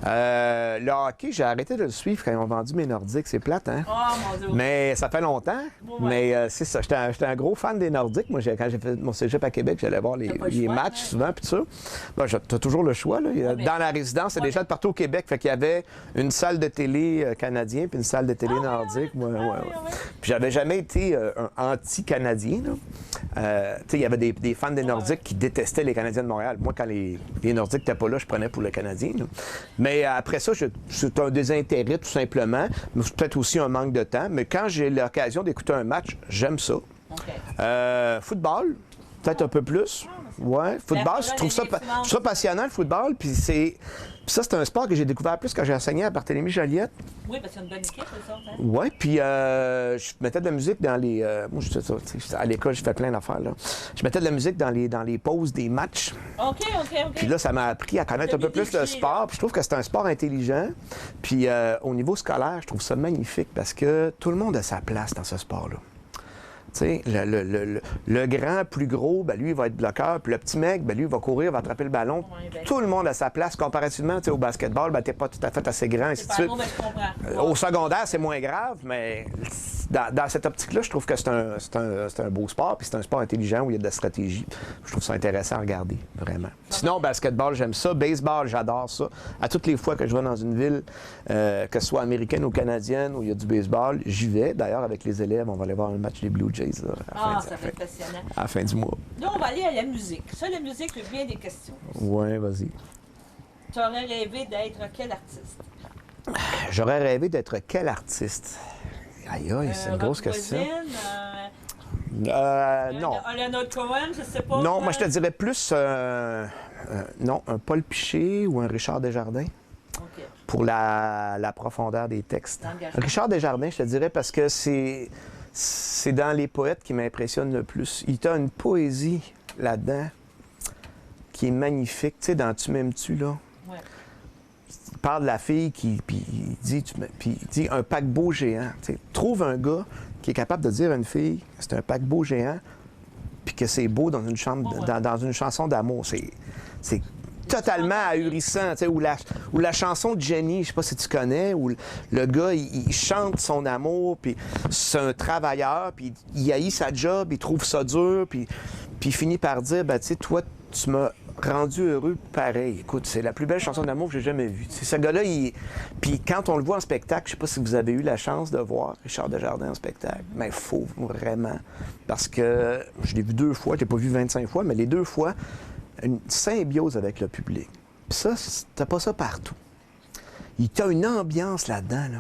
Speaker 1: Le hockey, j'ai arrêté de le suivre quand ils ont vendu mes Nordiques. C'est plate, hein?
Speaker 2: Oh, mon Dieu! Mais
Speaker 1: ça fait longtemps.
Speaker 2: Ouais.
Speaker 1: Mais c'est ça. J'étais un gros fan des Nordiques. Moi, quand j'ai fait mon cégep à Québec, j'allais voir les matchs souvent, puis tout ça. Ben, t'as toujours le choix, là. Dans la résidence, il y a des gens de partout au Québec. Fait qu'il y avait une salle de télé canadien puis une salle de télé nordique. Puis j'avais jamais été un anti-canadien. Il y avait des fans des Nordiques qui détestaient les Canadiens de Montréal. Moi, quand les Nordiques n'étaient pas là, je prenais pour le Canadien. Là. Mais après ça, c'est un désintérêt tout simplement. C'est peut-être aussi un manque de temps. Mais quand j'ai l'occasion d'écouter un match, j'aime ça. Okay. Football, peut-être un peu plus. Ouais, football, je trouve ça passionnant, le football. Puis ça, c'est un sport que j'ai découvert plus quand j'ai enseigné à Barthélemy Joliette.
Speaker 2: Oui, parce qu'il y a une bonne équipe, c'est ça. Hein?
Speaker 1: Oui, puis je mettais de la musique dans les... moi, à l'école, je fais plein d'affaires, là. Je mettais de la musique dans les pauses des matchs.
Speaker 2: OK.
Speaker 1: Puis là, ça m'a appris à connaître un peu plus le sport. Puis je trouve que c'est un sport intelligent. Puis au niveau scolaire, je trouve ça magnifique parce que tout le monde a sa place dans ce sport-là. Le grand, plus gros, ben lui, il va être bloqueur. Puis le petit mec, ben lui, il va courir, va attraper le ballon. Tout le monde a sa place. Comparativement au basketball, ben t'es pas tout à fait assez grand, ainsi de suite. Au secondaire, c'est moins grave, mais dans cette optique-là, je trouve que c'est un beau sport. Puis c'est un sport intelligent où il y a de la stratégie. Je trouve ça intéressant à regarder, vraiment. Sinon, basketball, j'aime ça. Baseball, j'adore ça. À toutes les fois que je vais dans une ville, que ce soit américaine ou canadienne, où il y a du baseball, j'y vais. D'ailleurs, avec les élèves, on va aller voir un match des Blue Jays.
Speaker 2: Ça va être passionnant.
Speaker 1: À la fin du mois.
Speaker 2: Là, on va aller à la musique. Ça, la musique, j'ai bien des questions.
Speaker 1: Oui, vas-y.
Speaker 2: Tu aurais rêvé d'être quel artiste?
Speaker 1: J'aurais rêvé d'être quel artiste? Aïe, c'est une grosse question. Non.
Speaker 2: Leonard Cohen, je sais pas.
Speaker 1: Non, moi, je te dirais plus un Paul Piché ou un Richard Desjardins.
Speaker 2: OK.
Speaker 1: Pour la profondeur des textes. Richard Desjardins, je te dirais, parce que c'est dans les poètes qui m'impressionnent le plus. Il a une poésie là-dedans qui est magnifique. Tu sais, dans Tu m'aimes-tu, là?
Speaker 2: Ouais.
Speaker 1: Il parle de la fille qui il dit un paquebot géant. Tu sais, trouve un gars qui est capable de dire à une fille que c'est un paquebot géant puis que c'est beau dans une dans une chanson d'amour. C'est totalement ahurissant, tu sais, ou la chanson de Jenny, je sais pas si tu connais, où le gars, il chante son amour, puis c'est un travailleur, puis il haït sa job, il trouve ça dur, puis il finit par dire, ben tu sais, toi, tu m'as rendu heureux pareil. Écoute, c'est la plus belle chanson d'amour que j'ai jamais vue. C'est ce gars-là, puis quand on le voit en spectacle, je sais pas si vous avez eu la chance de voir Richard Desjardins en spectacle, mais il faut vraiment, parce que je l'ai vu 2 fois, je l'ai pas vu 25 fois, mais les 2 fois, une symbiose avec le public. Puis ça, t'as pas ça partout. Il y a une ambiance là-dedans, là.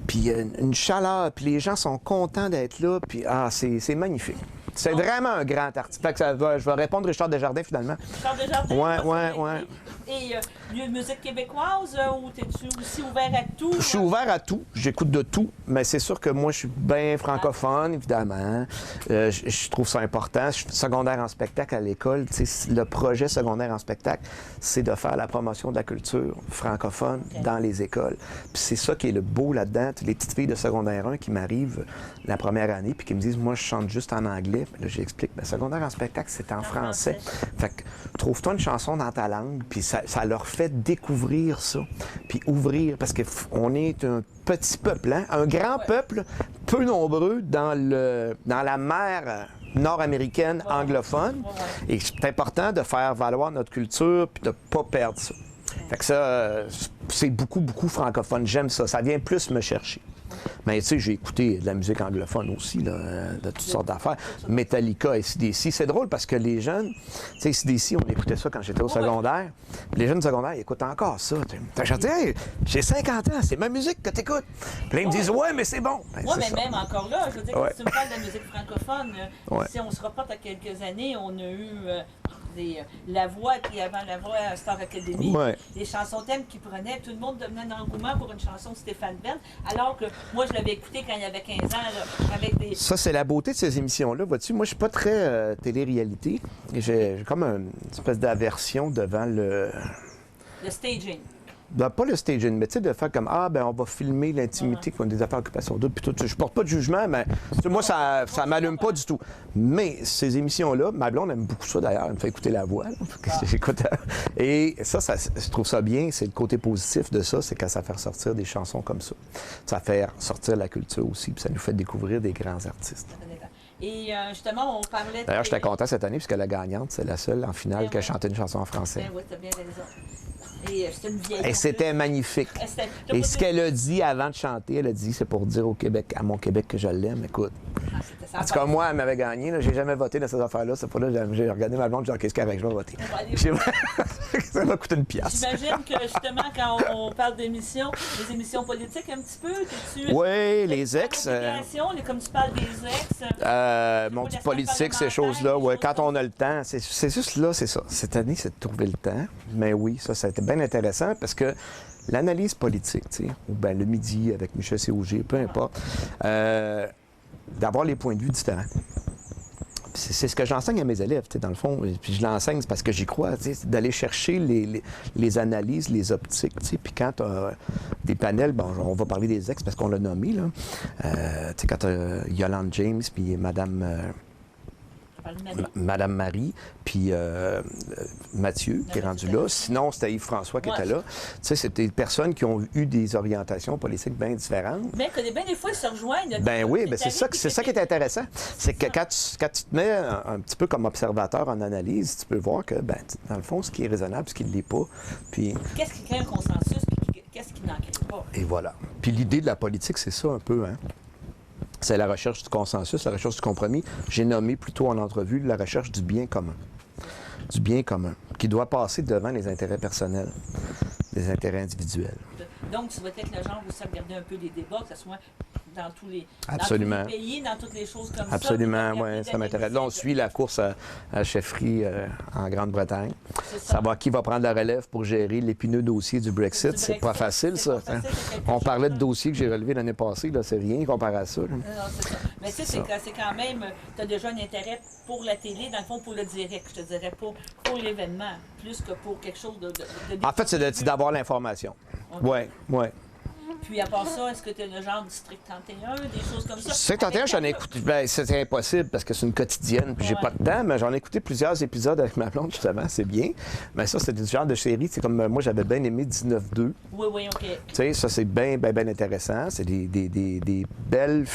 Speaker 1: Puis une chaleur, puis les gens sont contents d'être là, puis c'est magnifique. C'est vraiment un grand artiste. Fait que je vais répondre Richard Desjardins, finalement.
Speaker 2: Richard Desjardins?
Speaker 1: Ouais.
Speaker 2: Et musique québécoise ou t'es-tu aussi ouvert à tout?
Speaker 1: Je suis ouvert à tout, j'écoute de tout, mais c'est sûr que moi, je suis bien francophone, évidemment. Je trouve ça important. Je suis secondaire en spectacle à l'école. Tu sais, le projet secondaire en spectacle, c'est de faire la promotion de la culture francophone dans les écoles. Puis c'est ça qui est le beau là-dedans. Les petites filles de secondaire 1 qui m'arrivent la première année puis qui me disent, moi, je chante juste en anglais. Puis là, j'explique, ben, secondaire en spectacle, c'est en français. Fait que trouve-toi une chanson dans ta langue, puis ça leur fait découvrir ça, puis ouvrir, parce qu'on est un petit peuple, hein? Un grand peuple, peu nombreux dans la mer nord-américaine anglophone. Et c'est important de faire valoir notre culture puis de ne pas perdre ça. Fait que ça, c'est beaucoup, beaucoup francophone. J'aime ça. Ça vient plus me chercher. Mais tu sais, j'ai écouté de la musique anglophone aussi, là, de toutes sortes d'affaires. Metallica, AC/DC. C'est drôle parce que les jeunes, tu sais, AC/DC, on écoutait ça quand j'étais au secondaire. Les jeunes secondaires, ils écoutent encore ça. Je dis, hey, j'ai 50 ans, c'est ma musique que tu écoutes. Puis là, ils me disent, ouais, mais c'est bon. Ben,
Speaker 2: Oui, mais
Speaker 1: ça.
Speaker 2: même encore là, je veux dire, quand tu me parles de la musique francophone, si on se reporte à quelques années, on a eu La Voix, puis avant La Voix, Star Academy, les chansons thèmes qui prenaient, tout le monde devenait un engouement pour une chanson de Stéphane Bern, alors que moi, je l'avais écouté quand il y avait 15 ans, là, avec des...
Speaker 1: Ça, c'est la beauté de ces émissions-là. Vois-tu, moi, je suis pas très télé-réalité. J'ai comme une espèce d'aversion devant le
Speaker 2: staging.
Speaker 1: Ben, pas le staging, mais tu sais, de faire comme, on va filmer l'intimité qui ont des affaires d'occupation double, puis tout. Je porte pas de jugement, mais moi, ça m'allume pas du tout. Mais ces émissions-là, ma blonde aime beaucoup ça d'ailleurs, elle me fait écouter La Voix. J'écoute. Et ça, je trouve ça bien, c'est le côté positif de ça, c'est quand ça fait ressortir des chansons comme ça. Ça fait ressortir la culture aussi, puis ça nous fait découvrir des grands artistes.
Speaker 2: Et justement, on parlait...
Speaker 1: D'ailleurs, j'étais content cette année, puisque la gagnante, c'est la seule en finale qui a chanté une chanson en français.
Speaker 2: Ben oui, t'as bien raison. Et c'était une vieille.
Speaker 1: Et c'était magnifique. Et ce qu'elle a dit avant de chanter, elle a dit, c'est pour dire au Québec, à mon Québec que je l'aime. Écoute. En tout cas, moi, elle m'avait gagné. J'ai jamais voté dans ces affaires-là. C'est pas là, j'ai regardé ma blonde, j'ai dit, qu'est-ce qu'avec, je vais voter. Ça m'a coûté une pièce.
Speaker 2: J'imagine que justement, quand on parle d'émissions, les émissions politiques un petit peu,
Speaker 1: oui, les ex.
Speaker 2: Comme tu parles des ex.
Speaker 1: Mon petit politique, ces choses-là, ouais, quand on a le temps. C'est juste là, c'est ça. Cette année, c'est de trouver le temps. Mais oui, ça a été bien intéressant parce que l'analyse politique, tu sais, ou bien le midi avec Michel Caugier, peu importe, d'avoir les points de vue différents. C'est ce que j'enseigne à mes élèves, tu sais, dans le fond. Puis je l'enseigne, c'est parce que j'y crois, tu sais, d'aller chercher les analyses, les optiques, tu sais. Puis quand tu as des panels, bon, on va parler des ex parce qu'on l'a nommé, là. Tu sais, quand tu as Yolande James, puis Madame Marie, puis Mathieu, qui est rendu là. Sinon, c'était Yves-François qui était là. Tu sais, c'était des personnes qui ont eu des orientations politiques bien différentes.
Speaker 2: Mais que bien des fois, ils se rejoignent.
Speaker 1: Ben oui, ben c'est ça qui est intéressant. C'est que quand tu te mets un petit peu comme observateur en analyse, tu peux voir que, ben, dans le fond, ce qui est raisonnable, ce qui ne l'est pas. Puis...
Speaker 2: Qu'est-ce qui crée un consensus, puis qu'est-ce qui n'en crée pas?
Speaker 1: Et voilà. Puis l'idée de la politique, c'est ça un peu, hein? C'est la recherche du consensus, la recherche du compromis. J'ai nommé plutôt en entrevue la recherche du bien commun. Du bien commun, qui doit passer devant les intérêts personnels, les intérêts individuels.
Speaker 2: Donc, tu vas être le genre où ça regarder un peu les débats, que ce soit dans tous les,
Speaker 1: Absolument.
Speaker 2: Dans tous les pays, dans toutes les choses comme
Speaker 1: Absolument, oui, ça m'intéresse. Là, on suit la course à la chefferie en Grande-Bretagne. Savoir qui va prendre la relève pour gérer l'épineux dossier du Brexit, c'est pas facile, ça. On parlait de dossiers que j'ai relevés l'année passée, là, c'est rien comparé à ça.
Speaker 2: Non, c'est ça. Mais tu sais, c'est quand même, tu as déjà un intérêt pour la télé, dans le fond, pour le direct, je te dirais, pour l'événement, plus que pour quelque chose de
Speaker 1: En fait, c'est d'avoir l'information. Oui, oui.
Speaker 2: Puis à part ça, est-ce que tu es le genre District 31, des choses comme ça?
Speaker 1: District 31, j'en ai écouté. Ben, c'est impossible parce que c'est une quotidienne, puis j'ai pas de temps, mais j'en ai écouté plusieurs épisodes avec ma blonde, justement, c'est bien. Mais ça, c'est du genre de série, c'est comme moi, j'avais bien aimé 19-2.
Speaker 2: Oui, oui, OK.
Speaker 1: Tu sais, ça, c'est bien, bien, bien intéressant. C'est des belles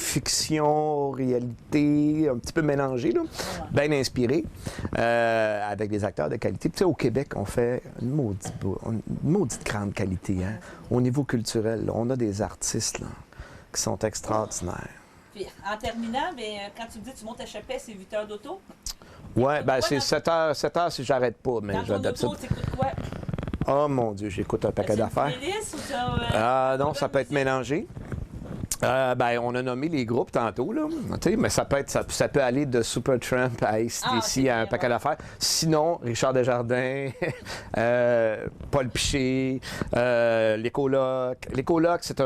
Speaker 1: fiction, réalité, un petit peu mélangées, là, bien inspirées, avec des acteurs de qualité. Tu sais, au Québec, on fait une maudite grande qualité, hein. Au niveau culturel, là, on a des artistes là, qui sont extraordinaires.
Speaker 2: Puis, en terminant, bien, quand tu me dis que tu montes à Chapet, c'est 8 heures d'auto?
Speaker 1: Oui, bien, c'est 7 heures si j'arrête pas. Mais
Speaker 2: dans ton auto, t'écoutes quoi?
Speaker 1: Oh mon Dieu, j'écoute un paquet d'affaires.
Speaker 2: Ah,
Speaker 1: non, ça peut être mélangé. Ben, on a nommé les groupes tantôt, là. Tu sais, mais ça peut aller de Supertramp à AC/DC à un paquet d'affaires. Sinon, Richard Desjardins, Paul Piché, les Colocs. Les Colocs, c'est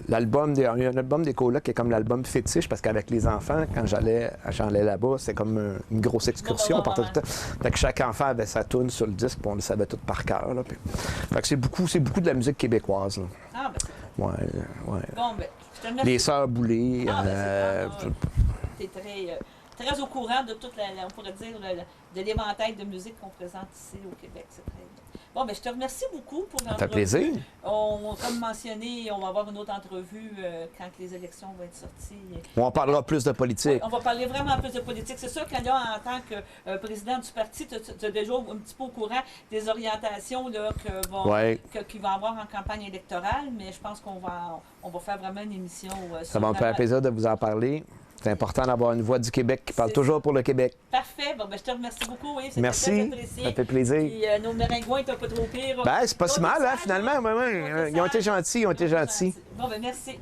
Speaker 1: l'album, il y a un album des Colocs qui est comme l'album fétiche, parce qu'avec les enfants, quand j'allais là-bas, c'est comme une grosse excursion. On partait tout le temps. Fait que chaque enfant avait sa toune sur le disque, puis on le savait tout par cœur. Là, puis... Fait que c'est beaucoup de la musique québécoise. Là.
Speaker 2: Ah, ben,
Speaker 1: Ouais.
Speaker 2: bon, ben, je te remercie.
Speaker 1: Les Sœurs Boulay.
Speaker 2: Tu es très au courant de toute on pourrait dire, de l'éventail de musique qu'on présente ici au Québec. C'est très bien. Bon, ben, je te remercie beaucoup pour l'entrevue.
Speaker 1: Ça fait plaisir.
Speaker 2: Comme mentionné, on va avoir une autre entrevue quand les élections vont être sorties.
Speaker 1: On parlera plus de politique.
Speaker 2: Oui, on va parler vraiment plus de politique. C'est sûr que là, en tant que président du parti, tu es déjà un petit peu au courant des orientations là, qu'il va avoir en campagne électorale, mais je pense qu'on va faire vraiment une émission.
Speaker 1: Ça va me faire plaisir de vous en parler. C'est important d'avoir une voix du Québec qui parle toujours pour le Québec.
Speaker 2: Parfait. Bon, ben, je te remercie beaucoup. Oui,
Speaker 1: merci.
Speaker 2: Très apprécié.
Speaker 1: Ça fait plaisir.
Speaker 2: Puis, nos méringouins étaient un peu trop pires.
Speaker 1: Ben, c'est pas si mal, hein, finalement. Ils ont été gentils,
Speaker 2: Bon, ben, merci.